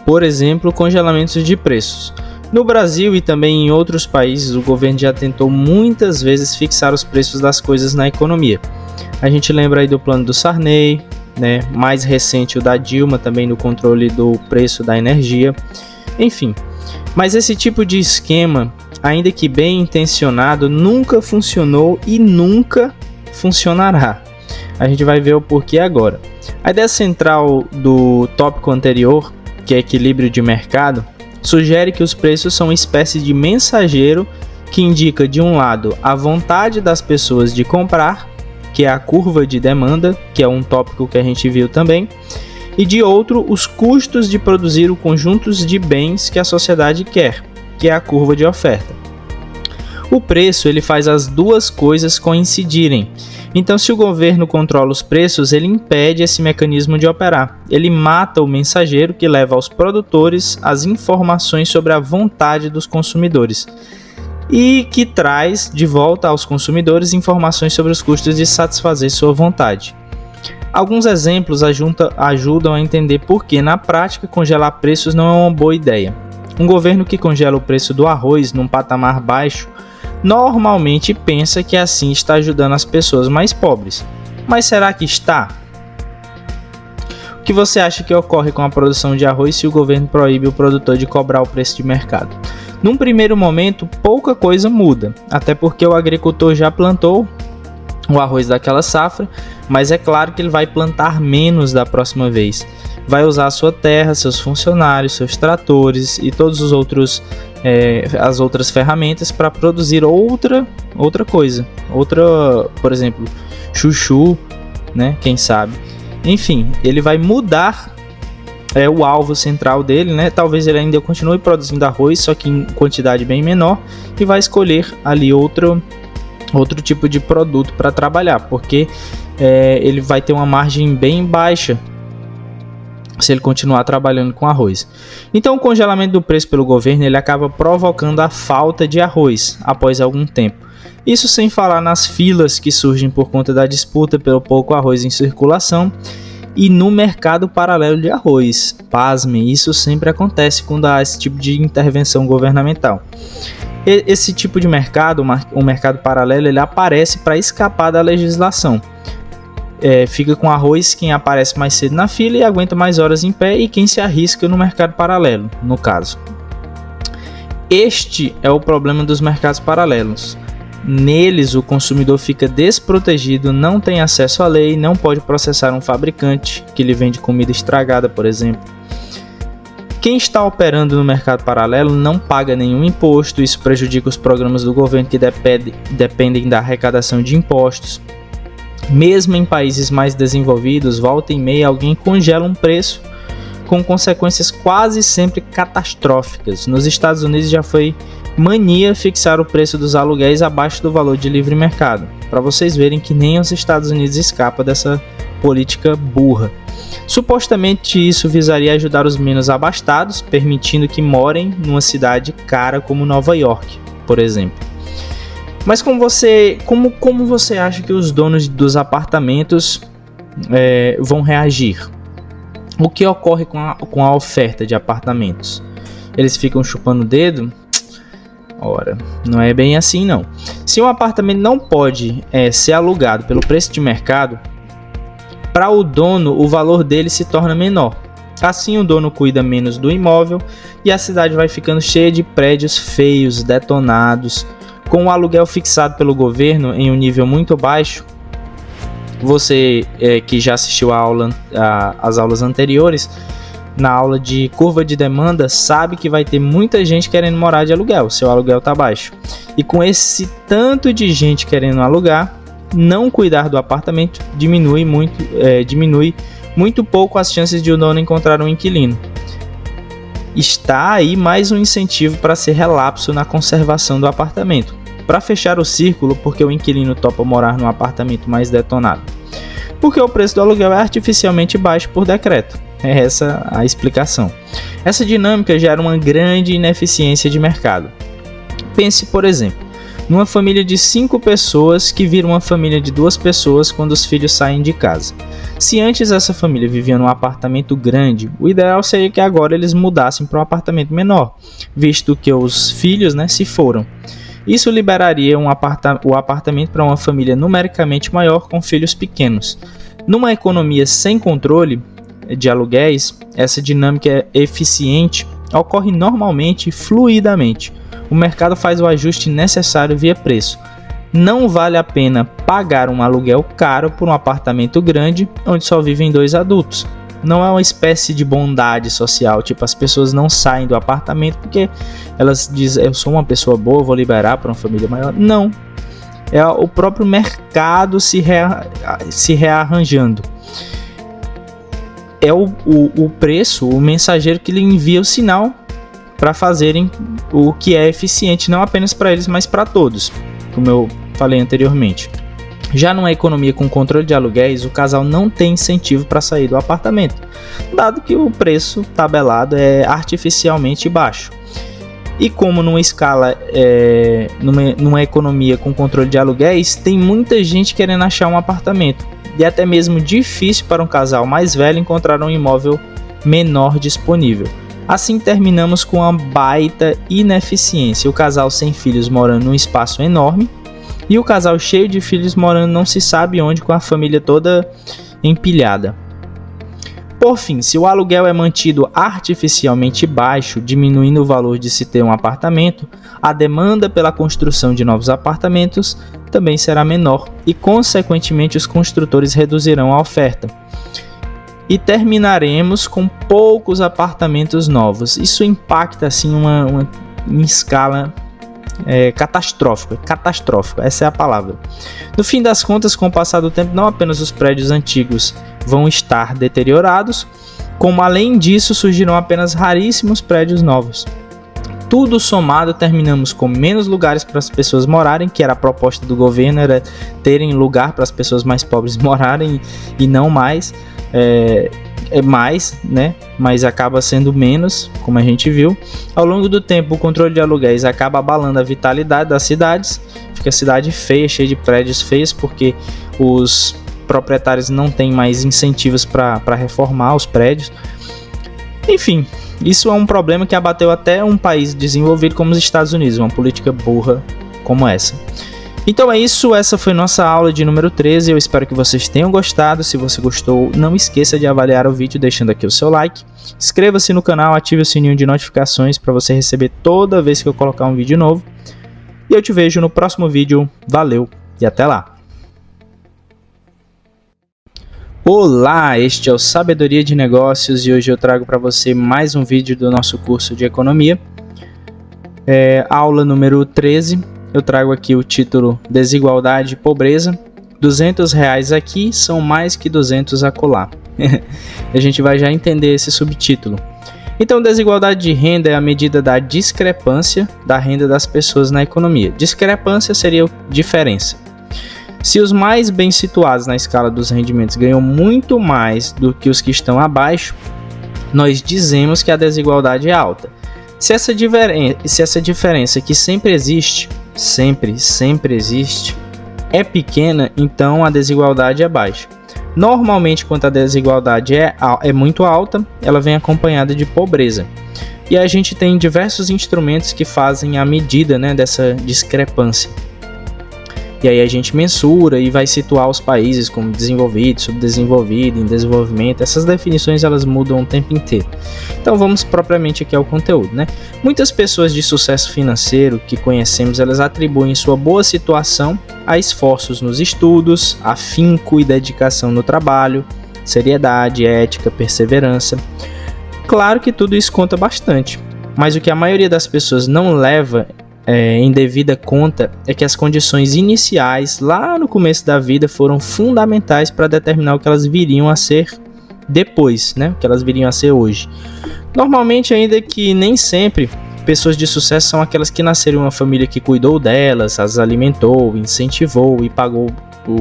por exemplo, congelamentos de preços. No Brasil e também em outros países, o governo já tentou muitas vezes fixar os preços das coisas na economia. A gente lembra aí do plano do Sarney, né? Mais recente o da Dilma, também no controle do preço da energia. Enfim, mas esse tipo de esquema, ainda que bem intencionado, nunca funcionou e nunca funcionará. A gente vai ver o porquê agora. A ideia central do tópico anterior, que é equilíbrio de mercado, sugere que os preços são uma espécie de mensageiro que indica, de um lado, a vontade das pessoas de comprar, que é a curva de demanda, que é um tópico que a gente viu também, e de outro, os custos de produzir o conjunto de bens que a sociedade quer, que é a curva de oferta. O preço ele faz as duas coisas coincidirem. Então, se o governo controla os preços, ele impede esse mecanismo de operar. Ele mata o mensageiro que leva aos produtores as informações sobre a vontade dos consumidores e que traz de volta aos consumidores informações sobre os custos de satisfazer sua vontade. Alguns exemplos ajudam a entender por que, na prática, congelar preços não é uma boa ideia. Um governo que congela o preço do arroz num patamar baixo normalmente pensa que assim está ajudando as pessoas mais pobres. Mas será que está? O que você acha que ocorre com a produção de arroz se o governo proíbe o produtor de cobrar o preço de mercado? Num primeiro momento, pouca coisa muda, até porque o agricultor já plantou o arroz daquela safra, mas é claro que ele vai plantar menos da próxima vez. Vai usar a sua terra, seus funcionários, seus tratores e todos os outros as outras ferramentas para produzir outra coisa, por exemplo, chuchu, né? Quem sabe? Enfim, ele vai mudar o alvo central dele, né? Talvez ele ainda continue produzindo arroz, só que em quantidade bem menor, e vai escolher ali outro tipo de produto para trabalhar, porque ele vai ter uma margem bem baixa se ele continuar trabalhando com arroz. Então, o congelamento do preço pelo governo ele acaba provocando a falta de arroz após algum tempo. Isso sem falar nas filas que surgem por conta da disputa pelo pouco arroz em circulação e no mercado paralelo de arroz. Pasmem, isso sempre acontece quando há esse tipo de intervenção governamental. Esse tipo de mercado, o mercado paralelo, ele aparece para escapar da legislação. Fica com arroz quem aparece mais cedo na fila e aguenta mais horas em pé, e quem se arrisca no mercado paralelo, no caso. Este é o problema dos mercados paralelos. Neles, o consumidor fica desprotegido, não tem acesso à lei, não pode processar um fabricante que lhe vende comida estragada, por exemplo. Quem está operando no mercado paralelo não paga nenhum imposto, isso prejudica os programas do governo que dependem da arrecadação de impostos. Mesmo em países mais desenvolvidos, volta e meia alguém congela um preço com consequências quase sempre catastróficas. Nos Estados Unidos já foi mania fixar o preço dos aluguéis abaixo do valor de livre mercado, para vocês verem que nem os Estados Unidos escapa dessa política burra. Supostamente isso visaria ajudar os menos abastados, permitindo que morem numa cidade cara como Nova York, por exemplo. Mas como você acha que os donos dos apartamentos vão reagir? O que ocorre com a oferta de apartamentos? Eles ficam chupando o dedo? Ora, não é bem assim não. Se um apartamento não pode ser alugado pelo preço de mercado, para o dono o valor dele se torna menor. Assim o dono cuida menos do imóvel e a cidade vai ficando cheia de prédios feios, detonados. Com o aluguel fixado pelo governo em um nível muito baixo, você que já assistiu às aulas anteriores, na aula de curva de demanda, sabe que vai ter muita gente querendo morar de aluguel, seu aluguel está baixo. E com esse tanto de gente querendo alugar, não cuidar do apartamento diminui muito pouco as chances de o dono encontrar um inquilino. está aí mais um incentivo para ser relapso na conservação do apartamento. Para fechar o círculo, porque o inquilino topa morar num apartamento mais detonado? Porque o preço do aluguel é artificialmente baixo por decreto. É essa a explicação. Essa dinâmica gera uma grande ineficiência de mercado. Pense, por exemplo, numa família de 5 pessoas que vira uma família de 2 pessoas quando os filhos saem de casa. Se antes essa família vivia num apartamento grande, o ideal seria que agora eles mudassem para um apartamento menor, visto que os filhos, se foram. Isso liberaria o apartamento para uma família numericamente maior com filhos pequenos. Numa economia sem controle de aluguéis, essa dinâmica eficiente ocorre normalmente fluidamente. O mercado faz o ajuste necessário via preço. Não vale a pena pagar um aluguel caro por um apartamento grande onde só vivem 2 adultos. Não é uma espécie de bondade social, tipo, as pessoas não saem do apartamento porque elas dizem, eu sou uma pessoa boa, vou liberar para uma família maior. Não, é o próprio mercado se rearranjando. É o preço, o mensageiro que lhe envia o sinal para fazerem o que é eficiente, não apenas para eles, mas para todos, como eu falei anteriormente. Já numa economia com controle de aluguéis, o casal não tem incentivo para sair do apartamento, dado que o preço tabelado é artificialmente baixo. E como numa economia com controle de aluguéis, tem muita gente querendo achar um apartamento, e até mesmo difícil para um casal mais velho encontrar um imóvel menor disponível. Assim terminamos com uma baita ineficiência, o casal sem filhos morando num espaço enorme e o casal cheio de filhos morando não se sabe onde, com a família toda empilhada. Por fim, se o aluguel é mantido artificialmente baixo, diminuindo o valor de se ter um apartamento, a demanda pela construção de novos apartamentos também será menor e, consequentemente, os construtores reduzirão a oferta. E terminaremos com poucos apartamentos novos. Isso impacta assim em escala catastrófica, essa é a palavra. No fim das contas, com o passar do tempo, não apenas os prédios antigos vão estar deteriorados, como além disso surgirão apenas raríssimos prédios novos. Tudo somado, terminamos com menos lugares para as pessoas morarem, que era a proposta do governo, era terem lugar para as pessoas mais pobres morarem e não mais. Mas acaba sendo menos, como a gente viu. Ao longo do tempo, o controle de aluguéis acaba abalando a vitalidade das cidades, fica a cidade feia, cheia de prédios feios, porque os proprietários não têm mais incentivos para reformar os prédios. Enfim, isso é um problema que abateu até um país desenvolvido como os Estados Unidos, uma política burra como essa. Então é isso, essa foi nossa aula de número 13, eu espero que vocês tenham gostado. Se você gostou, não esqueça de avaliar o vídeo deixando aqui o seu like. Inscreva-se no canal, ative o sininho de notificações para você receber toda vez que eu colocar um vídeo novo. E eu te vejo no próximo vídeo, valeu e até lá! Olá, este é o Sabedoria de Negócios e hoje eu trago para você mais um vídeo do nosso curso de Economia. Aula número 13. Eu trago aqui o título Desigualdade e Pobreza. R$200 aqui são mais que 200 acolá. A gente vai já entender esse subtítulo. Então, desigualdade de renda é a medida da discrepância da renda das pessoas na economia. Discrepância seria diferença. Se os mais bem situados na escala dos rendimentos ganham muito mais do que os que estão abaixo, nós dizemos que a desigualdade é alta. Se essa diferença que sempre existe, sempre existe, é pequena, então a desigualdade é baixa. Normalmente, quando a desigualdade é muito alta, ela vem acompanhada de pobreza. E a gente tem diversos instrumentos que fazem a medida, dessa discrepância. E aí a gente mensura e vai situar os países como desenvolvido, subdesenvolvido, em desenvolvimento. Essas definições elas mudam o tempo inteiro. Então vamos propriamente aqui ao conteúdo, Muitas pessoas de sucesso financeiro que conhecemos, elas atribuem sua boa situação a esforços nos estudos, afinco e dedicação no trabalho, seriedade, ética, perseverança. Claro que tudo isso conta bastante, mas o que a maioria das pessoas não leva em devida conta é que as condições iniciais lá no começo da vida foram fundamentais para determinar o que elas viriam a ser depois, né? O que elas viriam a ser hoje. Normalmente, ainda que nem sempre, pessoas de sucesso são aquelas que nasceram em uma família que cuidou delas, as alimentou, incentivou e pagou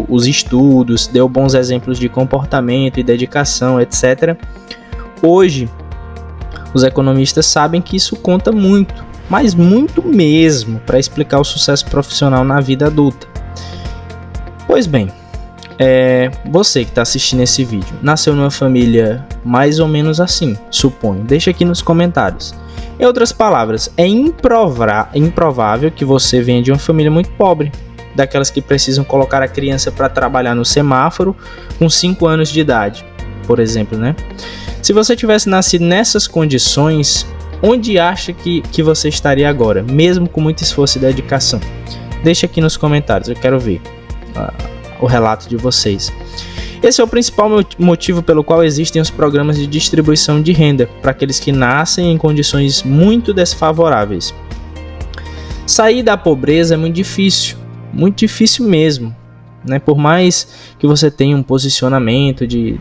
os estudos, deu bons exemplos de comportamento e dedicação, etc. Hoje, os economistas sabem que isso conta muito, mas muito mesmo, para explicar o sucesso profissional na vida adulta. Pois bem, você que está assistindo esse vídeo, nasceu numa família mais ou menos assim, suponho. Deixa aqui nos comentários. Em outras palavras, é improvável que você venha de uma família muito pobre, daquelas que precisam colocar a criança para trabalhar no semáforo com 5 anos de idade, por exemplo, né? Se você tivesse nascido nessas condições, onde acha que você estaria agora, mesmo com muito esforço e dedicação? Deixa aqui nos comentários, eu quero ver o relato de vocês. Esse é o principal motivo pelo qual existem os programas de distribuição de renda para aqueles que nascem em condições muito desfavoráveis. Sair da pobreza é muito difícil mesmo, né? Por mais que você tenha um posicionamento de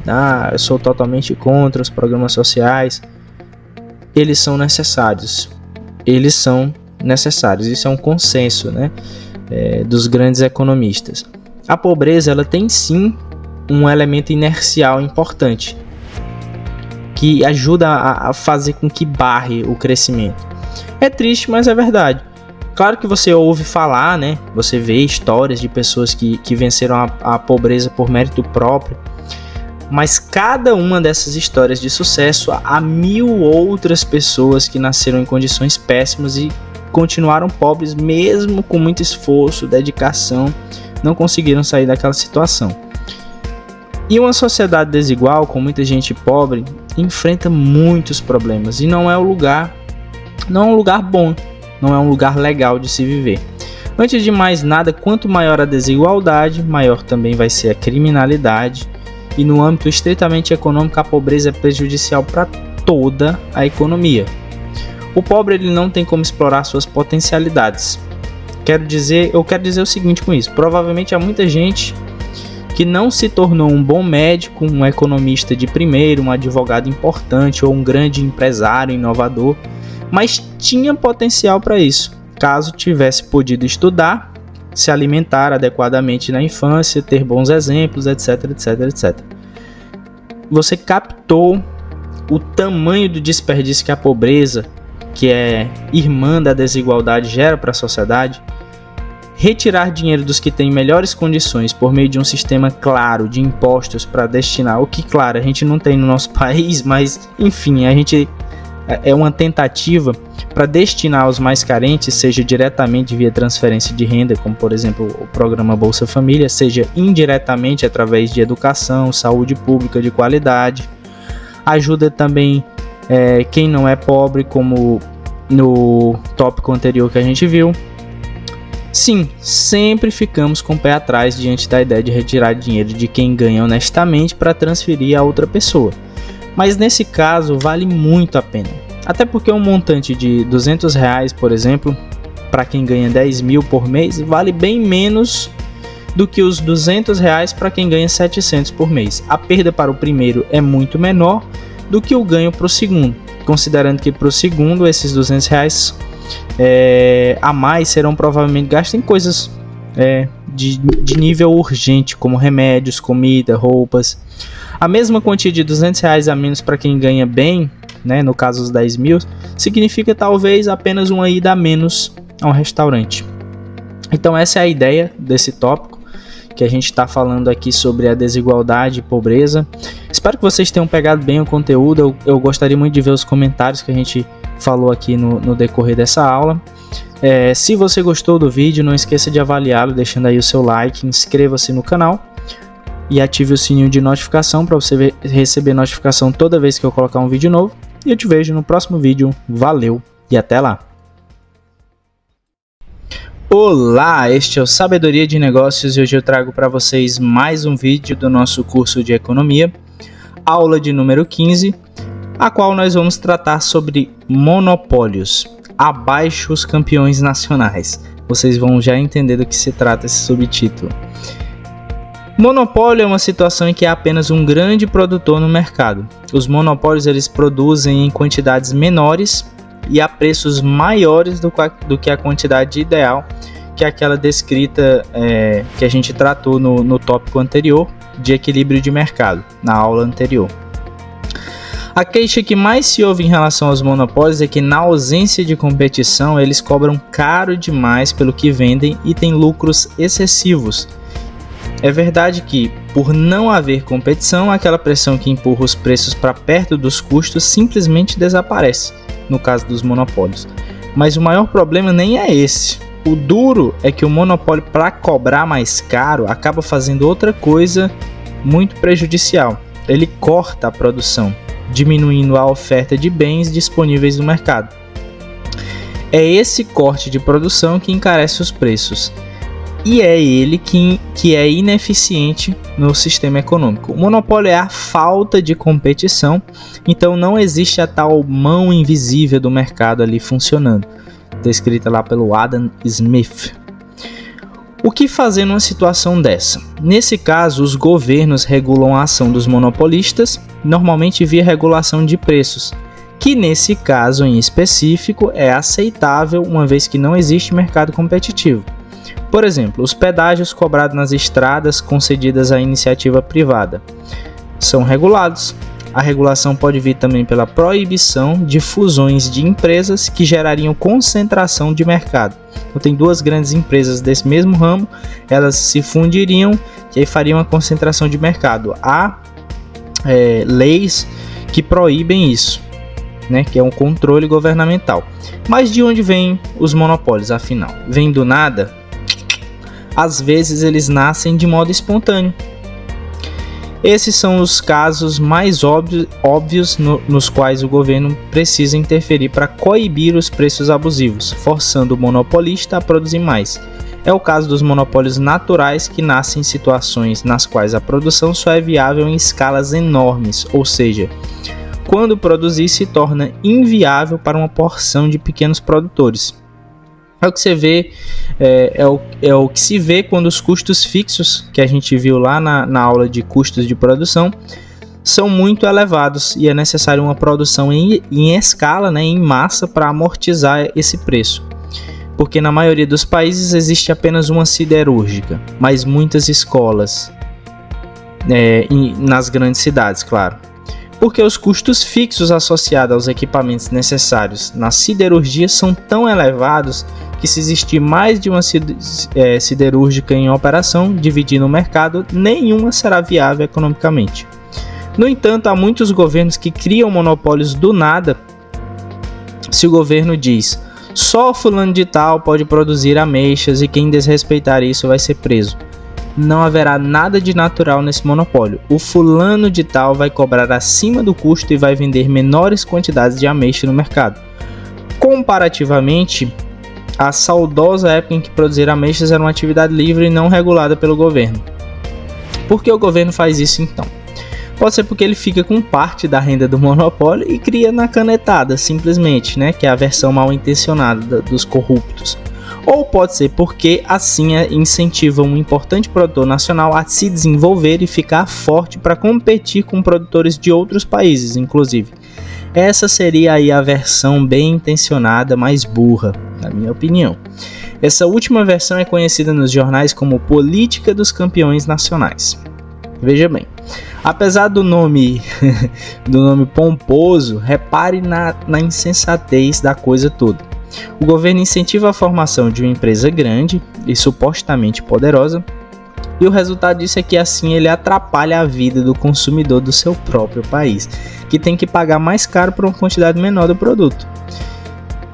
eu sou totalmente contra os programas sociais, eles são necessários. Isso é um consenso, né? Dos grandes economistas. A pobreza, ela tem sim um elemento inercial importante que ajuda a fazer com que barre o crescimento. É triste, mas é verdade. Claro que você ouve falar, né? Você vê histórias de pessoas que venceram a pobreza por mérito próprio, mas cada uma dessas histórias de sucesso, há 1000 outras pessoas que nasceram em condições péssimas e continuaram pobres mesmo com muito esforço, dedicação, não conseguiram sair daquela situação. E uma sociedade desigual, com muita gente pobre, enfrenta muitos problemas e não é um lugar bom, não é um lugar legal de se viver. Antes de mais nada, quanto maior a desigualdade, maior também vai ser a criminalidade, e no âmbito estritamente econômico, a pobreza é prejudicial para toda a economia. O pobre, ele não tem como explorar suas potencialidades. Eu quero dizer o seguinte com isso: provavelmente há muita gente que não se tornou um bom médico, um economista de primeiro, um advogado importante ou um grande empresário inovador, mas tinha potencial para isso, caso tivesse podido estudar, se alimentar adequadamente na infância, ter bons exemplos, etc, etc, etc. Você captou o tamanho do desperdício que a pobreza, que é irmã da desigualdade, gera para a sociedade? Retirar dinheiro dos que têm melhores condições por meio de um sistema claro de impostos para destinar, o que, claro, a gente não tem no nosso país, mas enfim, é uma tentativa para destinar aos mais carentes, seja diretamente via transferência de renda, como por exemplo o programa Bolsa Família, seja indiretamente através de educação, saúde pública de qualidade. Ajuda também quem não é pobre, como no tópico anterior que a gente viu. Sim, sempre ficamos com o pé atrás diante da ideia de retirar dinheiro de quem ganha honestamente para transferir a outra pessoa. Mas nesse caso vale muito a pena. Até porque um montante de R$200, por exemplo, para quem ganha 10 mil por mês, vale bem menos do que os R$200 para quem ganha 700 por mês. A perda para o primeiro é muito menor do que o ganho para o segundo, considerando que para o segundo esses R$200 a mais serão provavelmente gastos em coisas de nível urgente, como remédios, comida, roupas. A mesma quantia de R$200 a menos para quem ganha bem, né, no caso os 10 mil, significa talvez apenas uma ida a menos a um restaurante. Então essa é a ideia desse tópico, que a gente está falando aqui sobre a desigualdade e pobreza. Espero que vocês tenham pegado bem o conteúdo. Eu gostaria muito de ver os comentários que a gente falou aqui no decorrer dessa aula. Se você gostou do vídeo, não esqueça de avaliá-lo, deixando aí o seu like, inscreva-se no canal e ative o sininho de notificação para você receber notificação toda vez que eu colocar um vídeo novo. E eu te vejo no próximo vídeo. Valeu e até lá! Olá, este é o Sabedoria de Negócios e hoje eu trago para vocês mais um vídeo do nosso curso de Economia, aula de número 15, a qual nós vamos tratar sobre monopólios, abaixo os campeões nacionais. Vocês vão já entender do que se trata esse subtítulo. Monopólio é uma situação em que há apenas um grande produtor no mercado. Os monopólios eles produzem em quantidades menores e a preços maiores do que a quantidade ideal, que é aquela descrita que a gente tratou no tópico anterior de equilíbrio de mercado, na aula anterior. A queixa que mais se ouve em relação aos monopólios é que, na ausência de competição, eles cobram caro demais pelo que vendem e têm lucros excessivos. É verdade que, por não haver competição, aquela pressão que empurra os preços para perto dos custos simplesmente desaparece, no caso dos monopólios. Mas o maior problema nem é esse. O duro é que o monopólio, para cobrar mais caro, acaba fazendo outra coisa muito prejudicial. Ele corta a produção, diminuindo a oferta de bens disponíveis no mercado. É esse corte de produção que encarece os preços. E é ele que é ineficiente no sistema econômico. O monopólio é a falta de competição, então não existe a tal mão invisível do mercado ali funcionando, descrita lá pelo Adam Smith. O que fazer numa situação dessa? Nesse caso, os governos regulam a ação dos monopolistas, normalmente via regulação de preços, que nesse caso em específico é aceitável, uma vez que não existe mercado competitivo. Por exemplo, os pedágios cobrados nas estradas concedidas à iniciativa privada são regulados. A regulação pode vir também pela proibição de fusões de empresas que gerariam concentração de mercado. Então, tem duas grandes empresas desse mesmo ramo, elas se fundiriam e aí fariam uma concentração de mercado. Há leis que proíbem isso, né, que é um controle governamental. Mas de onde vêm os monopólios, afinal? Vêm do nada? Às vezes eles nascem de modo espontâneo. Esses são os casos mais óbvios nos quais o governo precisa interferir para coibir os preços abusivos, forçando o monopolista a produzir mais. É o caso dos monopólios naturais, que nascem em situações nas quais a produção só é viável em escalas enormes, ou seja, quando produzir se torna inviável para uma porção de pequenos produtores. É o que você vê, é o que se vê quando os custos fixos, que a gente viu lá na aula de custos de produção, são muito elevados e é necessário uma produção em escala, né, em massa, para amortizar esse preço. Porque na maioria dos países existe apenas uma siderúrgica, mas muitas escolas, nas grandes cidades, claro. Porque os custos fixos associados aos equipamentos necessários na siderurgia são tão elevados que, se existir mais de uma siderúrgica em operação, dividindo o mercado, nenhuma será viável economicamente. No entanto, há muitos governos que criam monopólios do nada. Se o governo diz, só fulano de tal pode produzir ameixas e quem desrespeitar isso vai ser preso, não haverá nada de natural nesse monopólio. O fulano de tal vai cobrar acima do custo e vai vender menores quantidades de ameixa no mercado. Comparativamente, a saudosa época em que produzir ameixas era uma atividade livre e não regulada pelo governo. Por que o governo faz isso então? Pode ser porque ele fica com parte da renda do monopólio e cria na canetada, simplesmente, né, que é a versão mal intencionada dos corruptos. Ou pode ser porque assim incentiva um importante produtor nacional a se desenvolver e ficar forte para competir com produtores de outros países, inclusive. Essa seria aí a versão bem intencionada, mais burra, na minha opinião. Essa última versão é conhecida nos jornais como política dos campeões nacionais. Veja bem, apesar do nome pomposo, repare na insensatez da coisa toda. O governo incentiva a formação de uma empresa grande e supostamente poderosa, e o resultado disso é que assim ele atrapalha a vida do consumidor do seu próprio país, que tem que pagar mais caro por uma quantidade menor do produto.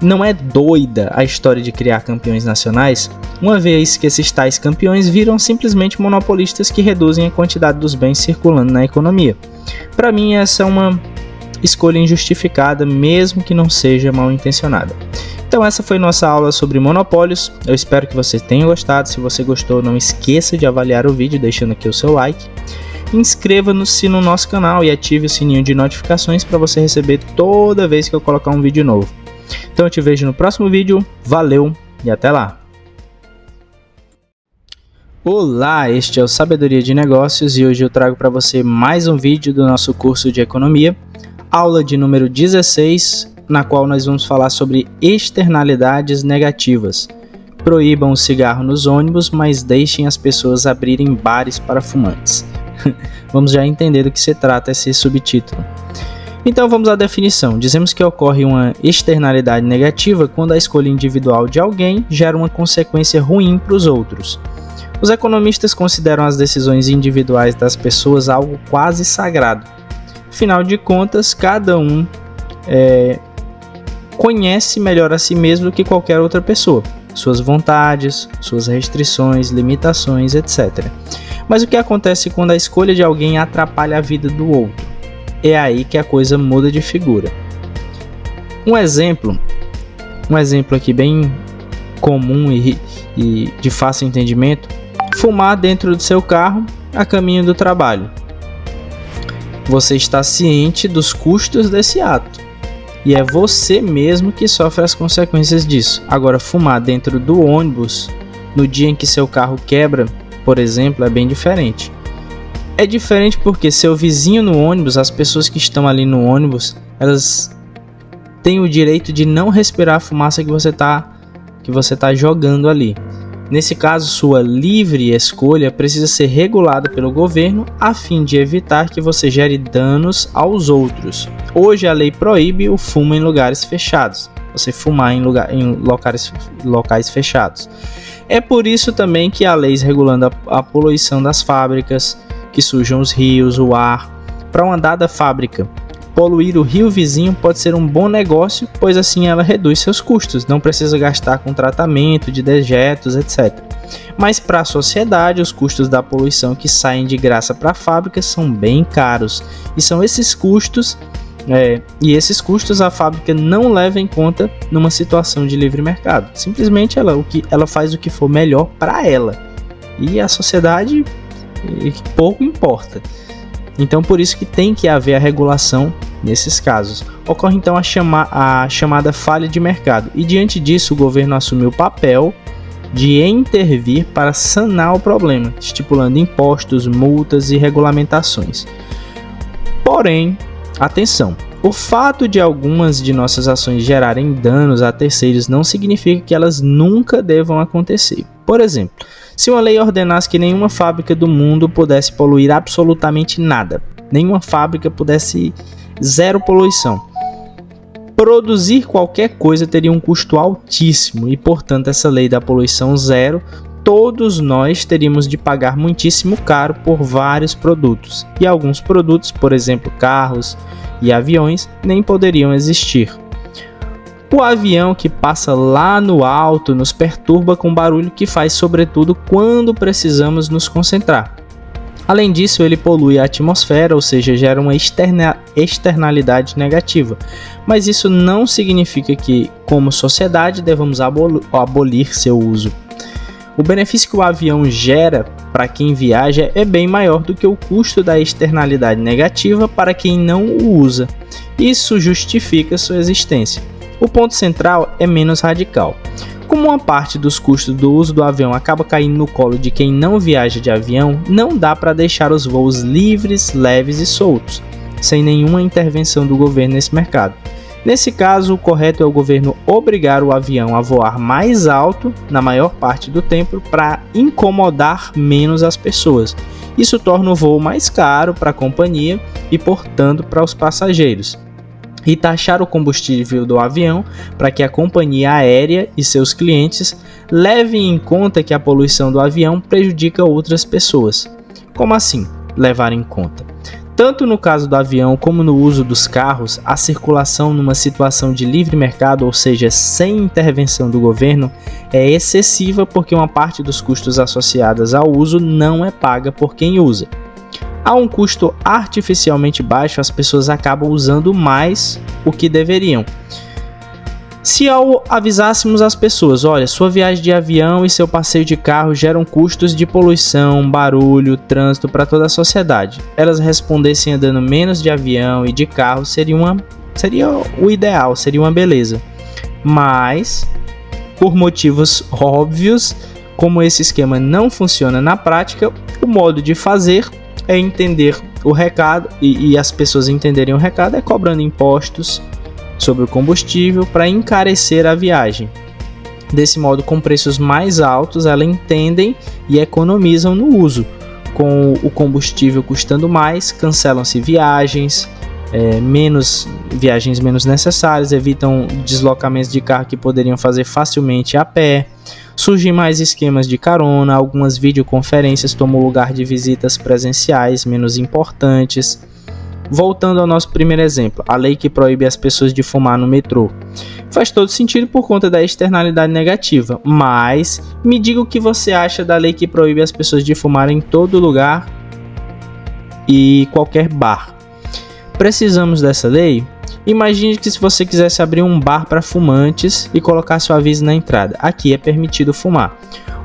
Não é doida a história de criar campeões nacionais, uma vez que esses tais campeões viram simplesmente monopolistas que reduzem a quantidade dos bens circulando na economia. Para mim, essa é uma escolha injustificada, mesmo que não seja mal intencionada. Então essa foi nossa aula sobre monopólios. Eu espero que vocês tenham gostado. Se você gostou, não esqueça de avaliar o vídeo deixando aqui o seu like. Inscreva-se no nosso canal e ative o sininho de notificações para você receber toda vez que eu colocar um vídeo novo. Então eu te vejo no próximo vídeo. Valeu e até lá! Olá, este é o Sabedoria de Negócios e hoje eu trago para você mais um vídeo do nosso curso de Economia, aula de número 16, na qual nós vamos falar sobre externalidades negativas. Proíbam o cigarro nos ônibus, mas deixem as pessoas abrirem bares para fumantes. Vamos já entender do que se trata esse subtítulo. Então vamos à definição. Dizemos que ocorre uma externalidade negativa quando a escolha individual de alguém gera uma consequência ruim para os outros. Os economistas consideram as decisões individuais das pessoas algo quase sagrado. Afinal de contas, cada um conhece melhor a si mesmo do que qualquer outra pessoa, suas vontades, suas restrições, limitações, etc. Mas o que acontece quando a escolha de alguém atrapalha a vida do outro? É aí que a coisa muda de figura. Um exemplo aqui bem comum e de fácil entendimento: fumar dentro do seu carro a caminho do trabalho. Você está ciente dos custos desse ato e é você mesmo que sofre as consequências disso. Agora, fumar dentro do ônibus no dia em que seu carro quebra, por exemplo, é bem diferente. É diferente porque seu vizinho no ônibus, as pessoas que estão ali no ônibus, elas têm o direito de não respirar a fumaça que você está jogando ali. Nesse caso, sua livre escolha precisa ser regulada pelo governo a fim de evitar que você gere danos aos outros. Hoje a lei proíbe o fumo em lugares fechados, você fumar em locais fechados. É por isso também que há leis regulando a poluição das fábricas, que sujam os rios, o ar. Para uma dada fábrica poluir o rio vizinho pode ser um bom negócio, pois assim ela reduz seus custos, não precisa gastar com tratamento de dejetos, etc. Mas para a sociedade, os custos da poluição que saem de graça para a fábrica são bem caros, e são esses custos a fábrica não leva em conta numa situação de livre mercado. Simplesmente ela faz o que for melhor para ela, e a sociedade pouco importa. Então, por isso que tem que haver a regulação nesses casos. Ocorre então a chamada falha de mercado, e diante disso o governo assumiu o papel de intervir para sanar o problema, estipulando impostos, multas e regulamentações. Porém, atenção, o fato de algumas de nossas ações gerarem danos a terceiros não significa que elas nunca devam acontecer. Por exemplo, se uma lei ordenasse que nenhuma fábrica do mundo pudesse poluir absolutamente nada, nenhuma fábrica pudesse zero poluição, produzir qualquer coisa teria um custo altíssimo e, portanto, essa lei da poluição zero, todos nós teríamos de pagar muitíssimo caro por vários produtos. E alguns produtos, por exemplo, carros e aviões, nem poderiam existir. O avião que passa lá no alto nos perturba com barulho que faz, sobretudo, quando precisamos nos concentrar. Além disso, ele polui a atmosfera, ou seja, gera uma externalidade negativa. Mas isso não significa que, como sociedade, devamos abolir seu uso. O benefício que o avião gera para quem viaja é bem maior do que o custo da externalidade negativa para quem não o usa. Isso justifica sua existência. O ponto central é menos radical. Como uma parte dos custos do uso do avião acaba caindo no colo de quem não viaja de avião, não dá para deixar os voos livres, leves e soltos, sem nenhuma intervenção do governo nesse mercado. Nesse caso, o correto é o governo obrigar o avião a voar mais alto na maior parte do tempo para incomodar menos as pessoas. Isso torna o voo mais caro para a companhia e, portanto, para os passageiros. E taxar o combustível do avião para que a companhia aérea e seus clientes levem em conta que a poluição do avião prejudica outras pessoas. Como assim, levar em conta? Tanto no caso do avião como no uso dos carros, a circulação numa situação de livre mercado, ou seja, sem intervenção do governo, é excessiva porque uma parte dos custos associados ao uso não é paga por quem usa. A um custo artificialmente baixo, as pessoas acabam usando mais o que deveriam. Se ao avisássemos as pessoas, olha, sua viagem de avião e seu passeio de carro geram custos de poluição, barulho, trânsito para toda a sociedade, elas respondessem andando menos de avião e de carro, seria o ideal, seria uma beleza. Mas, por motivos óbvios, Como esse esquema não funciona na prática, o modo de fazer é entender o recado e as pessoas entenderem o recado é cobrando impostos sobre o combustível para encarecer a viagem. Desse modo, com preços mais altos, elas entendem e economizam no uso. Com o combustível custando mais, cancelam-se viagens, viagens menos necessárias, evitam deslocamentos de carro que poderiam fazer facilmente a pé. Surgem mais esquemas de carona, algumas videoconferências tomam lugar de visitas presenciais menos importantes. Voltando ao nosso primeiro exemplo, a lei que proíbe as pessoas de fumar no metrô. Faz todo sentido por conta da externalidade negativa, mas me diga o que você acha da lei que proíbe as pessoas de fumar em todo lugar e qualquer bar. Precisamos dessa lei? Imagine que se você quisesse abrir um bar para fumantes e colocasse o aviso na entrada: aqui é permitido fumar.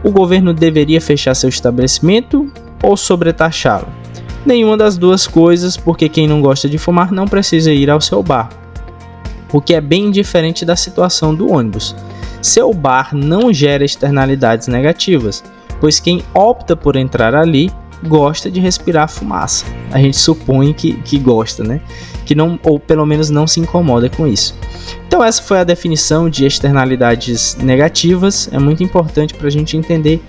O governo deveria fechar seu estabelecimento ou sobretaxá-lo? Nenhuma das duas coisas, porque quem não gosta de fumar não precisa ir ao seu bar. O que é bem diferente da situação do ônibus. Seu bar não gera externalidades negativas, pois quem opta por entrar ali gosta de respirar fumaça. A gente supõe que gosta, né? Que não, ou pelo menos não se incomoda com isso. Então essa foi a definição de externalidades negativas. É muito importante para a gente entender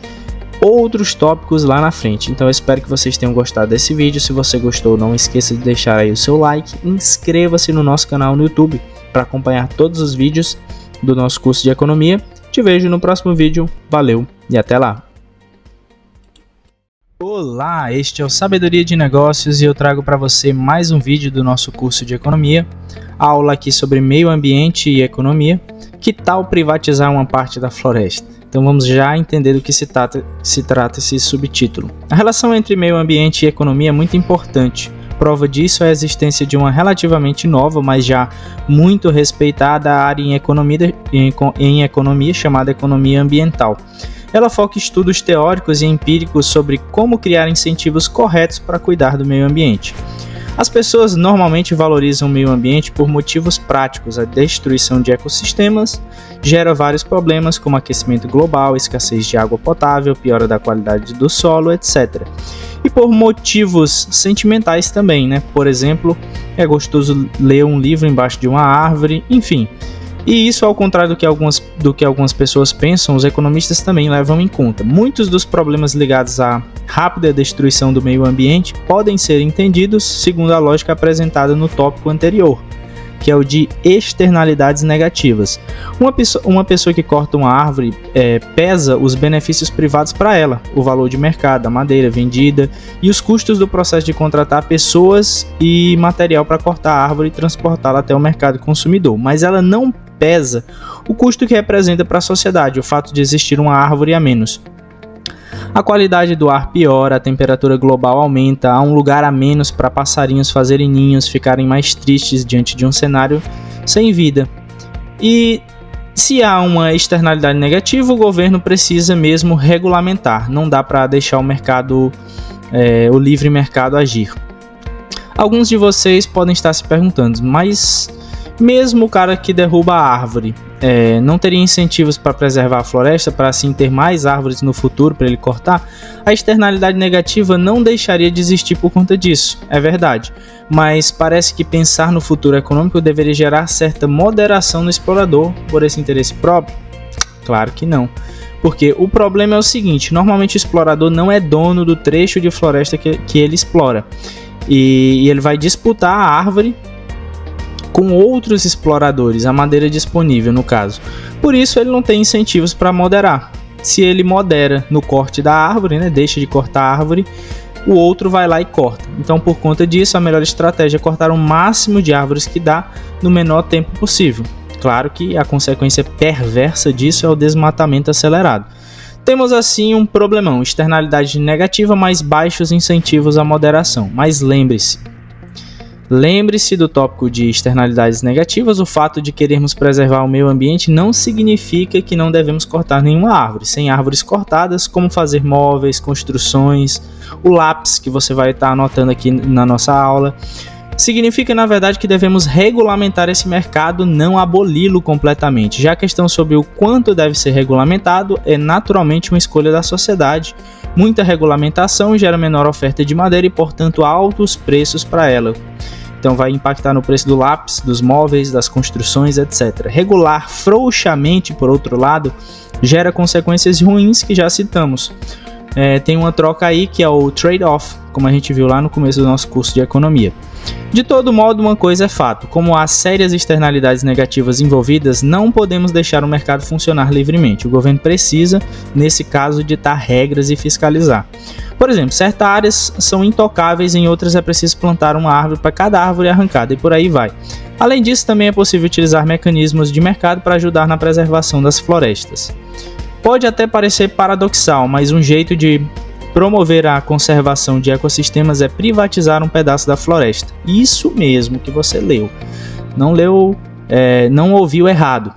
outros tópicos lá na frente. Então eu espero que vocês tenham gostado desse vídeo. Se você gostou, não esqueça de deixar aí o seu like. Inscreva-se no nosso canal no YouTube para acompanhar todos os vídeos do nosso curso de economia. Te vejo no próximo vídeo. Valeu e até lá! Olá, este é o Sabedoria de Negócios e eu trago para você mais um vídeo do nosso curso de economia. Aula aqui sobre meio ambiente e economia. Que tal privatizar uma parte da floresta? Então vamos já entender do que se trata esse subtítulo. A relação entre meio ambiente e economia é muito importante. Prova disso é a existência de uma relativamente nova, mas já muito respeitada área em economia chamada economia ambiental. Ela foca em estudos teóricos e empíricos sobre como criar incentivos corretos para cuidar do meio ambiente. As pessoas normalmente valorizam o meio ambiente por motivos práticos. A destruição de ecossistemas gera vários problemas, como aquecimento global, escassez de água potável, piora da qualidade do solo, etc. E por motivos sentimentais também, né? Por exemplo, é gostoso ler um livro embaixo de uma árvore, enfim. E isso, ao contrário do que algumas pessoas pensam, os economistas também levam em conta. Muitos dos problemas ligados à rápida destruição do meio ambiente podem ser entendidos segundo a lógica apresentada no tópico anterior, que é o de externalidades negativas. Uma pessoa que corta uma árvore pesa os benefícios privados para ela, o valor de mercado, a madeira vendida e os custos do processo de contratar pessoas e material para cortar a árvore e transportá-la até o mercado consumidor, mas ela não pesa o custo que representa para a sociedade, o fato de existir uma árvore a menos. A qualidade do ar piora, a temperatura global aumenta, há um lugar a menos para passarinhos fazerem ninhos, ficarem mais tristes diante de um cenário sem vida. E se há uma externalidade negativa, o governo precisa mesmo regulamentar, não dá para deixar o mercado, o livre mercado agir. Alguns de vocês podem estar se perguntando, mas mesmo o cara que derruba a árvore não teria incentivos para preservar a floresta, para assim ter mais árvores no futuro para ele cortar? A externalidade negativa não deixaria de existir por conta disso, é verdade, mas parece que pensar no futuro econômico deveria gerar certa moderação no explorador por esse interesse próprio? Claro que não, porque o problema é o seguinte: normalmente o explorador não é dono do trecho de floresta que ele explora, e ele vai disputar a árvore com outros exploradores, a madeira disponível no caso. Por isso ele não tem incentivos para moderar. Se ele modera no corte da árvore, né, deixa de cortar a árvore, o outro vai lá e corta. Então, por conta disso, a melhor estratégia é cortar o máximo de árvores que dá no menor tempo possível. Claro que a consequência perversa disso é o desmatamento acelerado. Temos assim um problemão: externalidade negativa mais baixos incentivos à moderação. Mas lembre-se do tópico de externalidades negativas. O fato de querermos preservar o meio ambiente não significa que não devemos cortar nenhuma árvore. Sem árvores cortadas, como fazer móveis, construções, o lápis que você vai estar anotando aqui na nossa aula, Significa, na verdade, que devemos regulamentar esse mercado, não aboli-lo completamente. Já a questão sobre o quanto deve ser regulamentado é naturalmente uma escolha da sociedade. Muita regulamentação gera menor oferta de madeira e, portanto, altos preços para ela. Então vai impactar no preço do lápis, dos móveis, das construções, etc. Regular frouxamente, por outro lado, gera consequências ruins que já citamos. Tem uma troca aí que é o trade-off, como a gente viu lá no começo do nosso curso de economia. De todo modo, uma coisa é fato: como há sérias externalidades negativas envolvidas, não podemos deixar o mercado funcionar livremente. O governo precisa, nesse caso, ditar regras e fiscalizar. Por exemplo, certas áreas são intocáveis, em outras é preciso plantar uma árvore para cada árvore arrancada, e por aí vai. Além disso, também é possível utilizar mecanismos de mercado para ajudar na preservação das florestas. Pode até parecer paradoxal, mas um jeito de promover a conservação de ecossistemas é privatizar um pedaço da floresta. Isso mesmo que você leu. Não ouviu errado.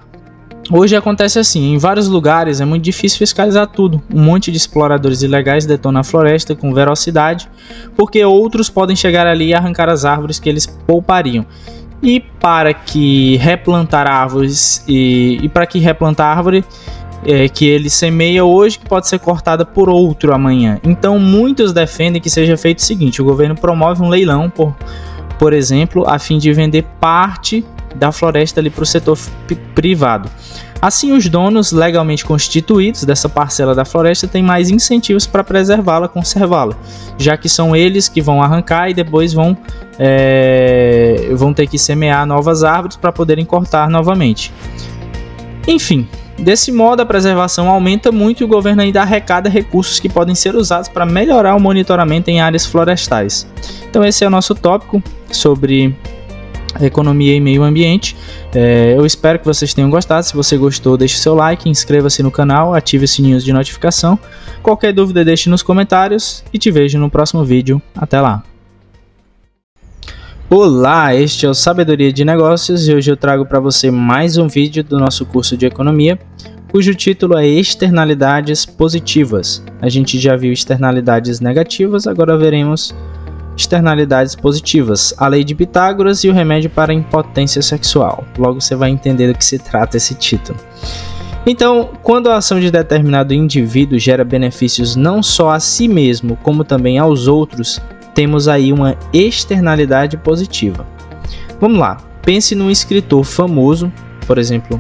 Hoje acontece assim: em vários lugares é muito difícil fiscalizar tudo. Um monte de exploradores ilegais detona a floresta com velocidade, porque outros podem chegar ali e arrancar as árvores que eles poupariam. E para que replantar árvores que ele semeia hoje, que pode ser cortada por outro amanhã. Então muitos defendem que seja feito o seguinte: o governo promove um leilão, por exemplo, a fim de vender parte da floresta ali para o setor privado. Assim, os donos legalmente constituídos dessa parcela da floresta têm mais incentivos para preservá-la, conservá-la, já que são eles que vão arrancar e depois vão ter que semear novas árvores para poderem cortar novamente. Enfim, desse modo a preservação aumenta muito e o governo ainda arrecada recursos que podem ser usados para melhorar o monitoramento em áreas florestais. Então esse é o nosso tópico sobre economia e meio ambiente. Eu espero que vocês tenham gostado. Se você gostou, deixe seu like, inscreva-se no canal, ative os sininhos de notificação. Qualquer dúvida deixe nos comentários e te vejo no próximo vídeo. Até lá! Olá, este é o Sabedoria de Negócios e hoje eu trago para você mais um vídeo do nosso curso de economia, cujo título é Externalidades Positivas. A gente já viu externalidades negativas, agora veremos externalidades positivas, a lei de Pitágoras e o remédio para a impotência sexual. Logo você vai entender do que se trata esse título. Então, quando a ação de determinado indivíduo gera benefícios não só a si mesmo, como também aos outros, temos aí uma externalidade positiva. Vamos lá, pense num escritor famoso, por exemplo,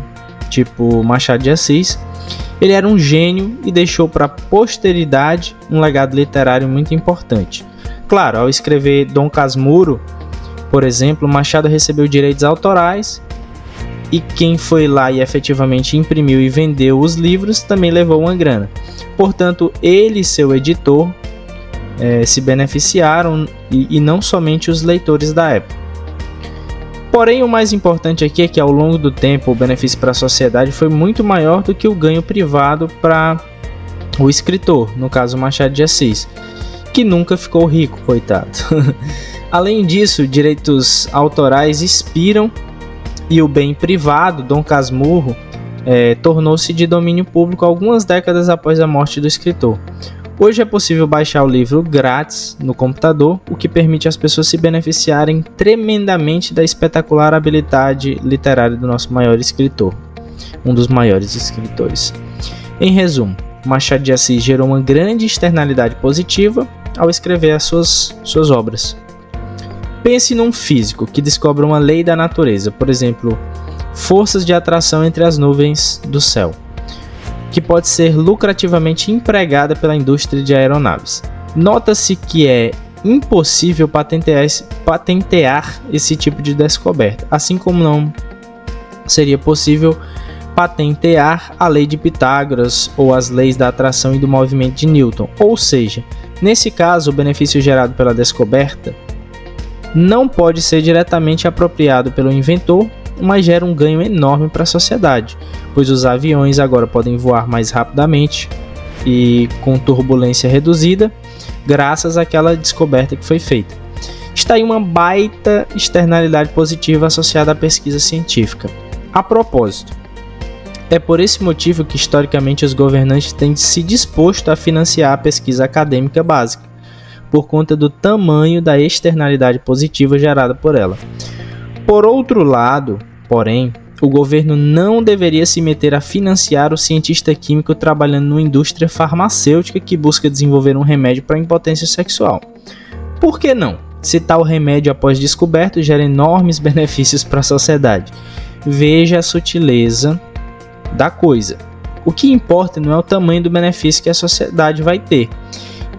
tipo Machado de Assis. Ele era um gênio e deixou para a posteridade um legado literário muito importante. Claro, ao escrever Dom Casmurro, por exemplo, Machado recebeu direitos autorais e quem foi lá e efetivamente imprimiu e vendeu os livros também levou uma grana. Portanto, ele e seu editor se beneficiaram e não somente os leitores da época. Porém, o mais importante aqui é que ao longo do tempo o benefício para a sociedade foi muito maior do que o ganho privado para o escritor, no caso Machado de Assis, que nunca ficou rico, coitado. Além disso, direitos autorais expiram e o bem privado, Dom Casmurro, tornou-se de domínio público algumas décadas após a morte do escritor. Hoje é possível baixar o livro grátis no computador, o que permite às pessoas se beneficiarem tremendamente da espetacular habilidade literária do nosso maior escritor, um dos maiores escritores. Em resumo, Machado de Assis gerou uma grande externalidade positiva ao escrever as suas obras. Pense num físico que descobre uma lei da natureza, por exemplo, forças de atração entre as nuvens do céu, que pode ser lucrativamente empregada pela indústria de aeronaves. Nota-se que é impossível patentear esse tipo de descoberta, assim como não seria possível patentear a lei de Pitágoras ou as leis da atração e do movimento de Newton. Ou seja, nesse caso, o benefício gerado pela descoberta não pode ser diretamente apropriado pelo inventor, mas gera um ganho enorme para a sociedade, pois os aviões agora podem voar mais rapidamente e com turbulência reduzida, graças àquela descoberta que foi feita. Está aí uma baita externalidade positiva associada à pesquisa científica. A propósito, é por esse motivo que historicamente os governantes têm se disposto a financiar a pesquisa acadêmica básica, por conta do tamanho da externalidade positiva gerada por ela. Por outro lado, porém, o governo não deveria se meter a financiar o cientista químico trabalhando numa indústria farmacêutica que busca desenvolver um remédio para a impotência sexual. Por que não? Se tal remédio, após descoberto, gera enormes benefícios para a sociedade. Veja a sutileza da coisa. O que importa não é o tamanho do benefício que a sociedade vai ter,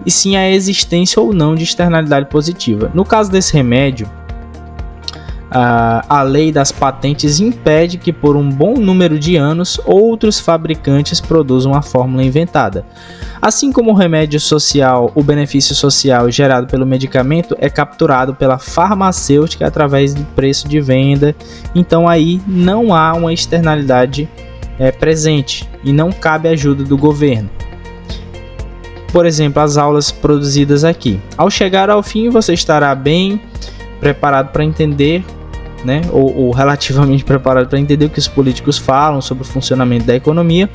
e sim a existência ou não de externalidade positiva. No caso desse remédio, a lei das patentes impede que por um bom número de anos outros fabricantes produzam a fórmula inventada. Assim como o remédio social, o benefício social gerado pelo medicamento é capturado pela farmacêutica através do preço de venda, então aí não há uma externalidade presente e não cabe ajuda do governo. Por exemplo, as aulas produzidas aqui. Ao chegar ao fim, você estará bem preparado para entender, ou relativamente preparado para entender o que os políticos falam sobre o funcionamento da economia.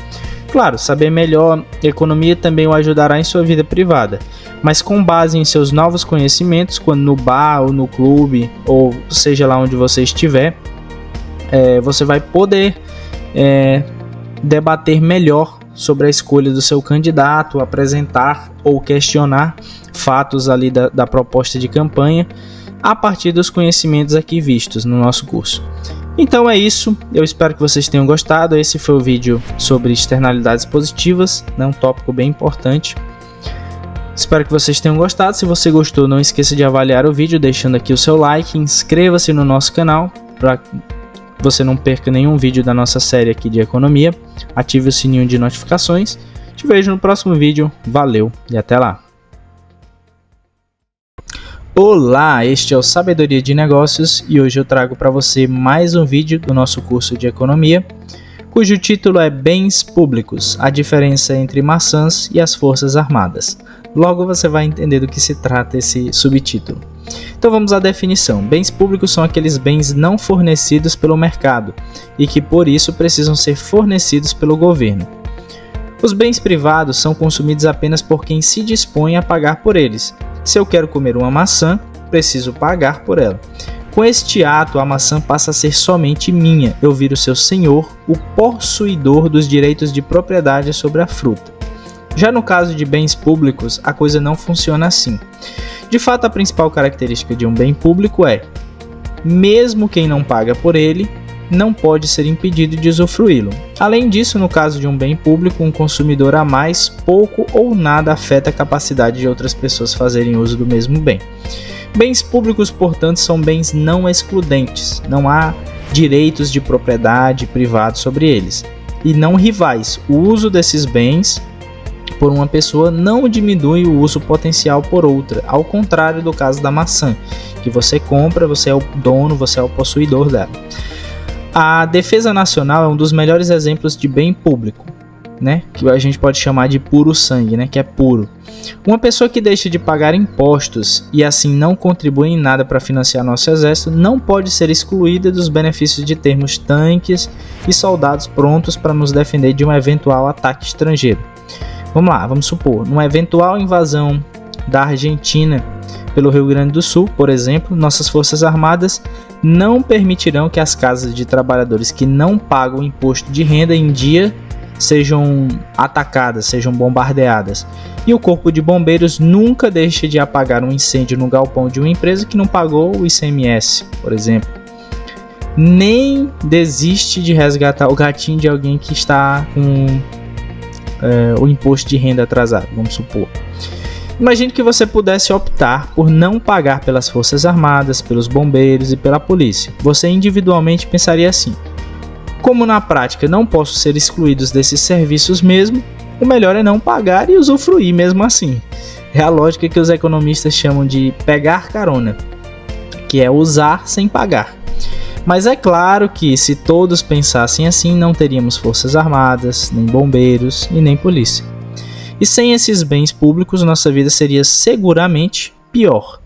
Claro, saber melhor economia também o ajudará em sua vida privada, mas com base em seus novos conhecimentos, quando no bar ou no clube, ou seja lá onde você estiver, você vai poder debater melhor sobre a escolha do seu candidato, apresentar ou questionar fatos ali da proposta de campanha a partir dos conhecimentos aqui vistos no nosso curso. Então é isso, eu espero que vocês tenham gostado. Esse foi o vídeo sobre externalidades positivas, um tópico bem importante. Espero que vocês tenham gostado. Se você gostou, não esqueça de avaliar o vídeo deixando aqui o seu like, inscreva-se no nosso canal para que você não perca nenhum vídeo da nossa série aqui de economia, ative o sininho de notificações. Te vejo no próximo vídeo, valeu e até lá! Olá, este é o Sabedoria de Negócios e hoje eu trago para você mais um vídeo do nosso curso de economia, cujo título é Bens Públicos, a diferença entre maçãs e as Forças Armadas. Logo você vai entender do que se trata esse subtítulo. Então vamos à definição. Bens públicos são aqueles bens não fornecidos pelo mercado e que por isso precisam ser fornecidos pelo governo. Os bens privados são consumidos apenas por quem se dispõe a pagar por eles. Se eu quero comer uma maçã, preciso pagar por ela. Com este ato, a maçã passa a ser somente minha. Eu viro seu senhor, o possuidor dos direitos de propriedade sobre a fruta. Já no caso de bens públicos, a coisa não funciona assim. De fato, a principal característica de um bem público é: mesmo quem não paga por ele, não pode ser impedido de usufruí-lo. Além disso, no caso de um bem público, um consumidor a mais, pouco ou nada afeta a capacidade de outras pessoas fazerem uso do mesmo bem. Bens públicos, portanto, são bens não excludentes, não há direitos de propriedade privada sobre eles, e não rivais. O uso desses bens por uma pessoa não diminui o uso potencial por outra, ao contrário do caso da maçã, que você compra, você é o dono, você é o possuidor dela. A defesa nacional é um dos melhores exemplos de bem público, que a gente pode chamar de puro sangue, que é puro. Uma pessoa que deixa de pagar impostos e assim não contribui em nada para financiar nosso exército não pode ser excluída dos benefícios de termos tanques e soldados prontos para nos defender de um eventual ataque estrangeiro. Vamos lá, vamos supor, numa eventual invasão da Argentina pelo Rio Grande do Sul, por exemplo, nossas Forças Armadas não permitirão que as casas de trabalhadores que não pagam imposto de renda em dia sejam atacadas, sejam bombardeadas. E o Corpo de Bombeiros nunca deixa de apagar um incêndio no galpão de uma empresa que não pagou o ICMS, por exemplo. Nem desiste de resgatar o gatinho de alguém que está com o imposto de renda atrasado, vamos supor. Imagine que você pudesse optar por não pagar pelas Forças Armadas, pelos bombeiros e pela polícia. Você individualmente pensaria assim: como na prática não posso ser excluído desses serviços mesmo, o melhor é não pagar e usufruir mesmo assim. É a lógica que os economistas chamam de pegar carona, que é usar sem pagar. Mas é claro que se todos pensassem assim, não teríamos Forças Armadas, nem bombeiros e nem polícia. E sem esses bens públicos, nossa vida seria seguramente pior.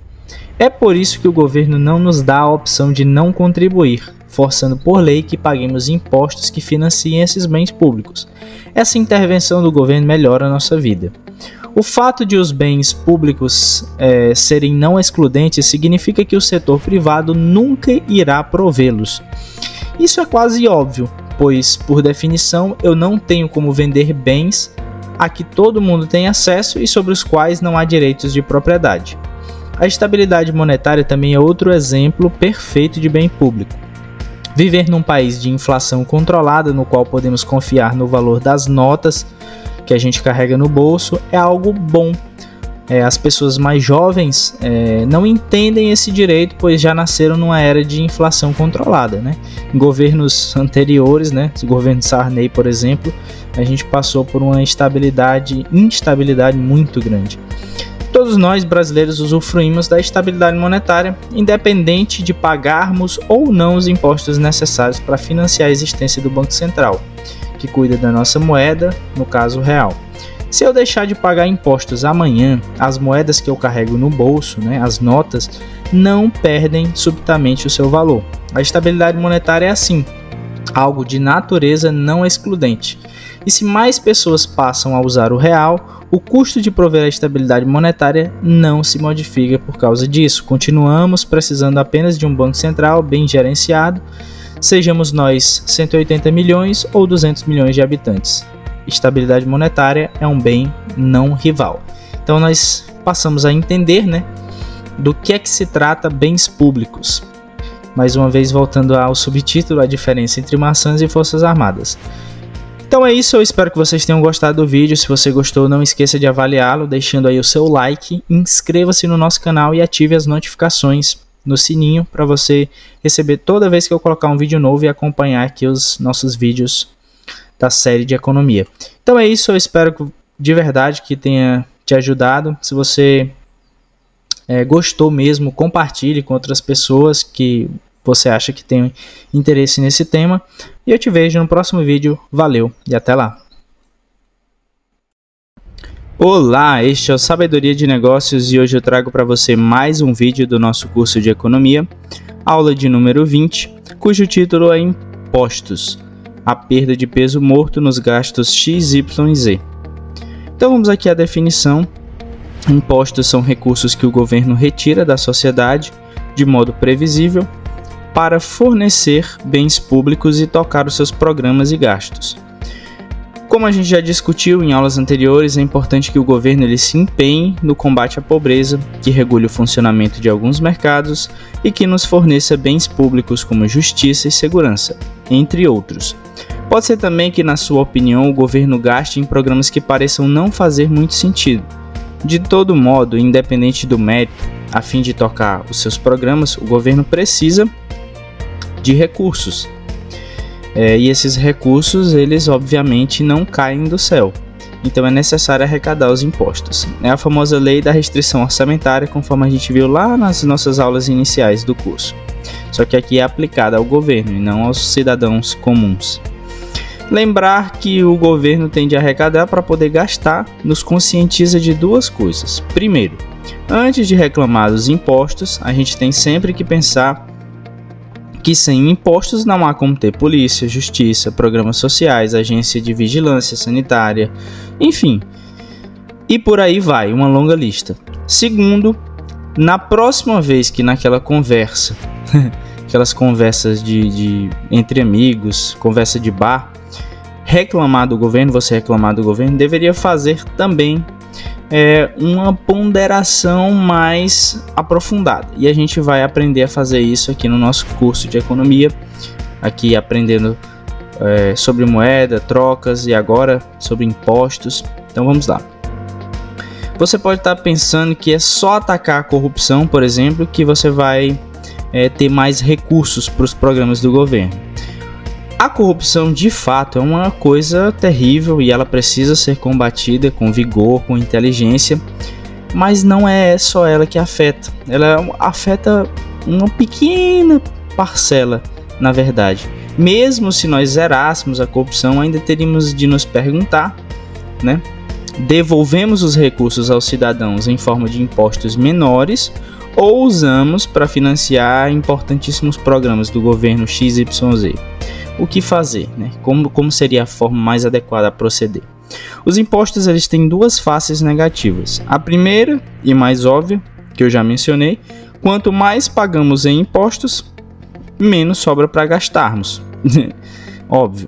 É por isso que o governo não nos dá a opção de não contribuir. forçando por lei que paguemos impostos que financiem esses bens públicos. Essa intervenção do governo melhora a nossa vida. O fato de os bens públicos serem não excludentes significa que o setor privado nunca irá provê-los. Isso é quase óbvio, pois, por definição, eu não tenho como vender bens a que todo mundo tem acesso e sobre os quais não há direitos de propriedade. A estabilidade monetária também é outro exemplo perfeito de bem público. Viver num país de inflação controlada, no qual podemos confiar no valor das notas que a gente carrega no bolso, é algo bom. As pessoas mais jovens não entendem esse direito, pois já nasceram numa era de inflação controlada, né? Em governos anteriores, né, o governo Sarney, por exemplo, a gente passou por uma instabilidade muito grande. Todos nós brasileiros usufruímos da estabilidade monetária, independente de pagarmos ou não os impostos necessários para financiar a existência do Banco Central, que cuida da nossa moeda, no caso o real. Se eu deixar de pagar impostos amanhã, as moedas que eu carrego no bolso, né, as notas, não perdem subitamente o seu valor. A estabilidade monetária é assim, algo de natureza não excludente. E se mais pessoas passam a usar o real, o custo de prover a estabilidade monetária não se modifica por causa disso. Continuamos precisando apenas de um banco central bem gerenciado, sejamos nós 180 milhões ou 200 milhões de habitantes. Estabilidade monetária é um bem não rival. Então nós passamos a entender, né, do que é que se trata bens públicos. Mais uma vez voltando ao subtítulo, a diferença entre maçãs e forças armadas. Então é isso, eu espero que vocês tenham gostado do vídeo. Se você gostou, não esqueça de avaliá-lo, deixando aí o seu like, inscreva-se no nosso canal e ative as notificações no sininho para você receber toda vez que eu colocar um vídeo novo e acompanhar aqui os nossos vídeos da série de economia. Então é isso, eu espero de verdade que tenha te ajudado. Se você gostou mesmo, compartilhe com outras pessoas que você acha que tem interesse nesse tema. E eu te vejo no próximo vídeo. Valeu e até lá! Olá, este é o Sabedoria de Negócios e hoje eu trago para você mais um vídeo do nosso curso de Economia, aula de número 20, cujo título é Impostos, a perda de peso morto nos gastos X, Y e Z. Então vamos aqui à definição. Impostos são recursos que o governo retira da sociedade de modo previsível para fornecer bens públicos e tocar os seus programas e gastos. Como a gente já discutiu em aulas anteriores, é importante que o governo ele se empenhe no combate à pobreza, que regule o funcionamento de alguns mercados e que nos forneça bens públicos como justiça e segurança, entre outros. Pode ser também que, na sua opinião, o governo gaste em programas que pareçam não fazer muito sentido. De todo modo, independente do mérito, a fim de tocar os seus programas, o governo precisa de recursos. E esses recursos, eles obviamente não caem do céu. Então é necessário arrecadar os impostos. É a famosa lei da restrição orçamentária, conforme a gente viu lá nas nossas aulas iniciais do curso. Só que aqui é aplicada ao governo e não aos cidadãos comuns. Lembrar que o governo tem de arrecadar para poder gastar nos conscientiza de duas coisas. Primeiro, antes de reclamar dos impostos, a gente tem sempre que pensar que sem impostos não há como ter polícia, justiça, programas sociais, agência de vigilância sanitária, enfim. E por aí vai, uma longa lista. Segundo, na próxima vez que naquela conversa, aquelas conversas entre amigos, conversa de bar, reclamar do governo, você reclamar do governo, deveria fazer também uma ponderação mais aprofundada. E a gente vai aprender a fazer isso aqui no nosso curso de economia, aqui aprendendo sobre moeda, trocas e agora sobre impostos. Então vamos lá. Você pode estar pensando que é só atacar a corrupção, por exemplo, que você vai ter mais recursos para os programas do governo. A corrupção de fato é uma coisa terrível e ela precisa ser combatida com vigor, com inteligência, mas não é só ela que afeta. Ela afeta uma pequena parcela, na verdade. Mesmo se nós zerássemos a corrupção, ainda teríamos de nos perguntar, né, Devolvemos os recursos aos cidadãos em forma de impostos menores ou usamos para financiar importantíssimos programas do governo XYZ? O que fazer, né? Como seria a forma mais adequada a proceder? Os impostos eles têm duas faces negativas. A primeira, e mais óbvia, que eu já mencionei, quanto mais pagamos em impostos, menos sobra para gastarmos. Óbvio.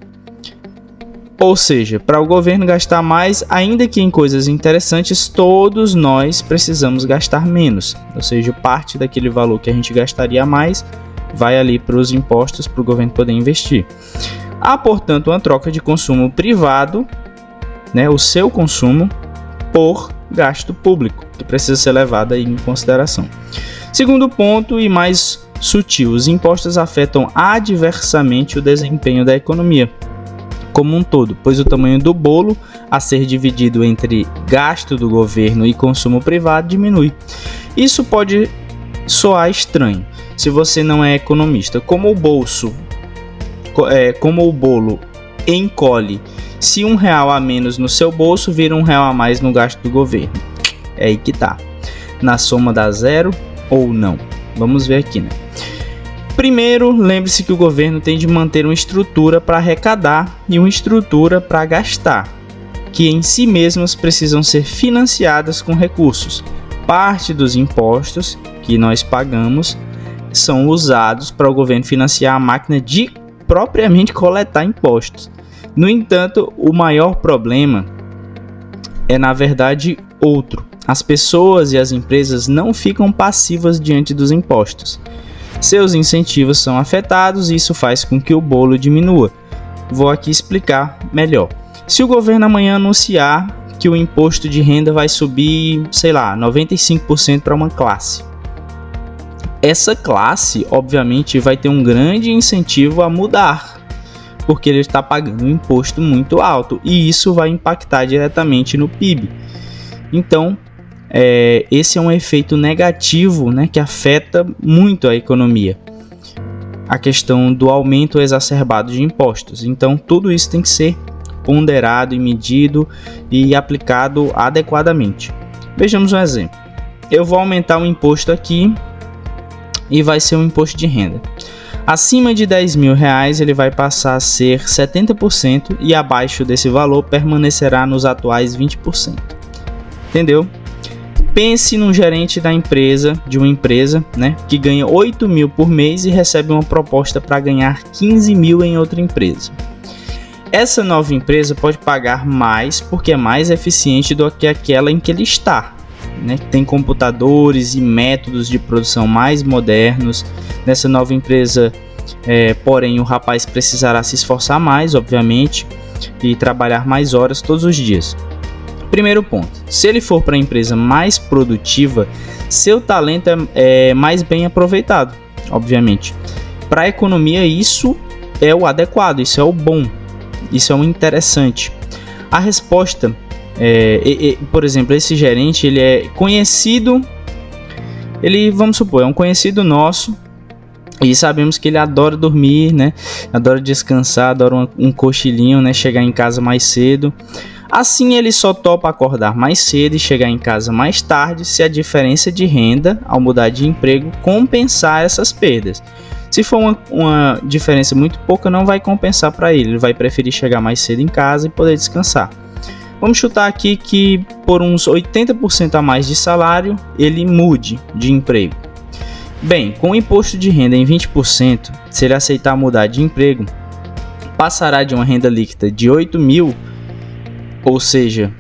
Ou seja, para o governo gastar mais, ainda que em coisas interessantes, todos nós precisamos gastar menos. Ou seja, parte daquele valor que a gente gastaria mais vai ali para os impostos para o governo poder investir. Há, portanto, uma troca de consumo privado, né, o seu consumo, por gasto público, que precisa ser levado aí em consideração. Segundo ponto, e mais sutil, os impostos afetam adversamente o desempenho da economia como um todo, pois o tamanho do bolo a ser dividido entre gasto do governo e consumo privado diminui. Isso pode soar estranho se você não é economista. Como o bolo encolhe, se R$1 a menos no seu bolso vira R$1 a mais no gasto do governo. É aí que tá. Na soma dá zero ou não? Vamos ver aqui, né? Primeiro, lembre-se que o governo tem de manter uma estrutura para arrecadar e uma estrutura para gastar, que em si mesmas precisam ser financiadas com recursos. Parte dos impostos que nós pagamos são usados para o governo financiar a máquina de propriamente coletar impostos. No entanto, o maior problema é, na verdade, outro. As pessoas e as empresas não ficam passivas diante dos impostos. Seus incentivos são afetados e isso faz com que o bolo diminua. Vou aqui explicar melhor. Se o governo amanhã anunciar que o imposto de renda vai subir, 95% para uma classe, essa classe, obviamente, vai ter um grande incentivo a mudar, porque ele está pagando um imposto muito alto e isso vai impactar diretamente no PIB. Então, esse é um efeito negativo, né, que afeta muito a economia. A questão do aumento exacerbado de impostos. Então, tudo isso tem que ser ponderado e medido e aplicado adequadamente. Vejamos um exemplo. Eu vou aumentar um imposto aqui e vai ser um imposto de renda. Acima de R$10.000 ele vai passar a ser 70% e abaixo desse valor permanecerá nos atuais 20%. Entendeu? Pense num gerente de uma empresa, né, que ganha 8.000 por mês e recebe uma proposta para ganhar 15.000 em outra empresa. Essa nova empresa pode pagar mais porque é mais eficiente do que aquela em que ele está, né? Tem computadores e métodos de produção mais modernos. Nessa nova empresa, porém, o rapaz precisará se esforçar mais, obviamente, e trabalhar mais horas todos os dias. Primeiro ponto, se ele for para a empresa mais produtiva, seu talento é mais bem aproveitado, obviamente. Para a economia isso é o adequado, isso é o bom, isso é o interessante. A resposta, por exemplo, esse gerente ele é conhecido, vamos supor, é um conhecido nosso e sabemos que ele adora dormir, né? Adora descansar, adora um cochilinho, né? Chegar em casa mais cedo. Assim, ele só topa acordar mais cedo e chegar em casa mais tarde se a diferença de renda, ao mudar de emprego, compensar essas perdas. Se for uma diferença muito pouca, não vai compensar para ele. Ele vai preferir chegar mais cedo em casa e poder descansar. Vamos chutar aqui que por uns 80% a mais de salário, ele mude de emprego. Bem, com o imposto de renda em 20%, se ele aceitar mudar de emprego, passará de uma renda líquida de 8.000, ou seja,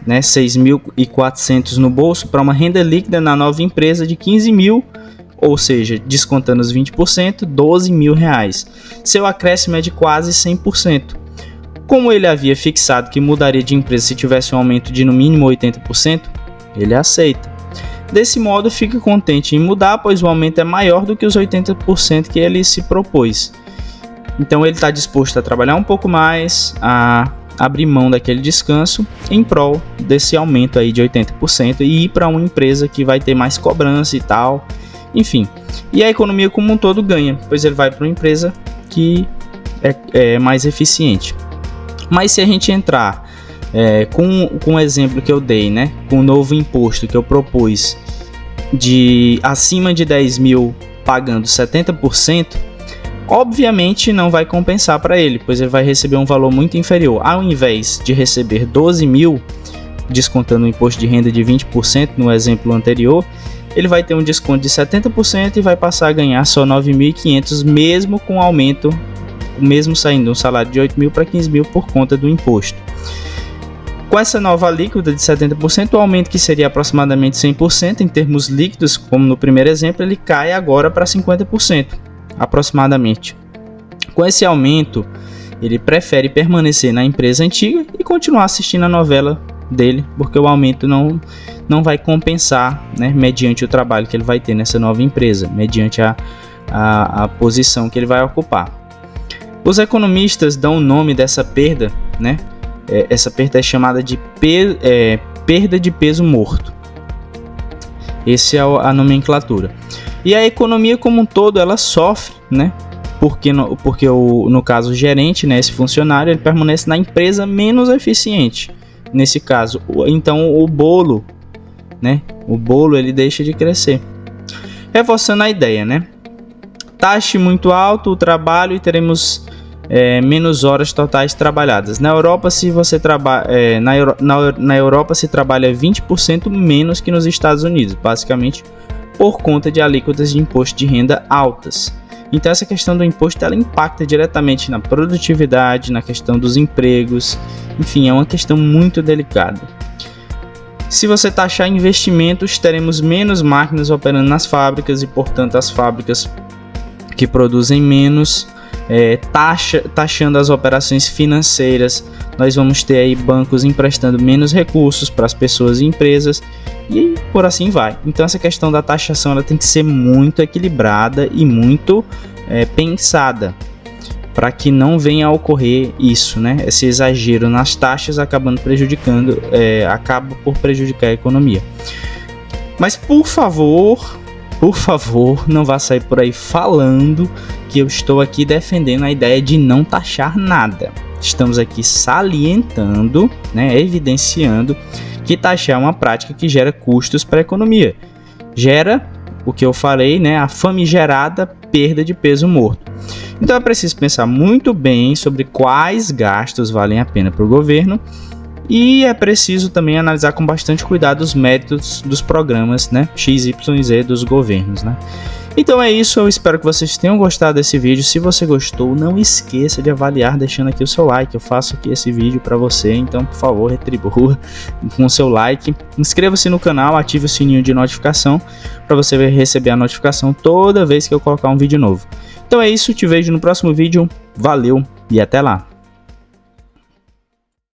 né, 6.400 no bolso, para uma renda líquida na nova empresa de 15.000, ou seja, descontando os 20%, R$12.000. Seu acréscimo é de quase 100%. Como ele havia fixado que mudaria de empresa se tivesse um aumento de no mínimo 80%, ele aceita. Desse modo, fica contente em mudar, pois o aumento é maior do que os 80% que ele se propôs. Então ele está disposto a trabalhar um pouco mais, a abrir mão daquele descanso em prol desse aumento aí de 80% e ir para uma empresa que vai ter mais cobrança e tal, enfim. E a economia como um todo ganha, pois ele vai para uma empresa que é mais eficiente. Mas se a gente entrar Com o exemplo que eu dei, né, com o novo imposto que eu propus, de acima de 10 mil pagando 70%, obviamente não vai compensar para ele, pois ele vai receber um valor muito inferior. Ao invés de receber 12 mil, descontando o imposto de renda de 20% no exemplo anterior, ele vai ter um desconto de 70% e vai passar a ganhar só 9.500, mesmo com aumento, mesmo saindo um salário de 8 mil para 15 mil por conta do imposto. Com essa nova alíquota de 70%, o aumento, que seria aproximadamente 100% em termos líquidos, como no primeiro exemplo, ele cai agora para 50%, aproximadamente. Com esse aumento, ele prefere permanecer na empresa antiga e continuar assistindo a novela dele, porque o aumento não vai compensar, né, mediante o trabalho que ele vai ter nessa nova empresa, mediante a posição que ele vai ocupar. Os economistas dão o nome dessa perda, né? Essa perda é chamada de perda de peso morto. Essa é a nomenclatura. E a economia como um todo, ela sofre, né? Porque no caso o gerente, né, esse funcionário, ele permanece na empresa menos eficiente. Nesse caso, então o bolo, né? O bolo ele deixa de crescer. Reforçando a ideia, né? Taxe muito alto o trabalho e teremos menos horas totais trabalhadas. Na Europa, se você na Europa se trabalha 20% menos que nos Estados Unidos, basicamente por conta de alíquotas de imposto de renda altas. Então essa questão do imposto, ela impacta diretamente na produtividade, na questão dos empregos, enfim, é uma questão muito delicada. Se você taxar investimentos, teremos menos máquinas operando nas fábricas e, portanto, as fábricas que produzem menos, taxando as operações financeiras, nós vamos ter aí bancos emprestando menos recursos para as pessoas e empresas e por assim vai. Então essa questão da taxação, ela tem que ser muito equilibrada e muito pensada, para que não venha a ocorrer isso, né? Esse exagero nas taxas acaba por prejudicar a economia. Mas por favor, não vá sair por aí falando que eu estou aqui defendendo a ideia de não taxar nada. Estamos aqui salientando, né, evidenciando que taxar é uma prática que gera custos para a economia. Gera o que eu falei, né, a famigerada perda de peso morto. Então é preciso pensar muito bem sobre quais gastos valem a pena para o governo e é preciso também analisar com bastante cuidado os méritos dos programas, né, XYZ dos governos, né. Então é isso, eu espero que vocês tenham gostado desse vídeo. Se você gostou, não esqueça de avaliar deixando aqui o seu like. Eu faço aqui esse vídeo para você, então por favor retribua com o seu like. Inscreva-se no canal, ative o sininho de notificação para você receber a notificação toda vez que eu colocar um vídeo novo. Então é isso, te vejo no próximo vídeo, valeu e até lá!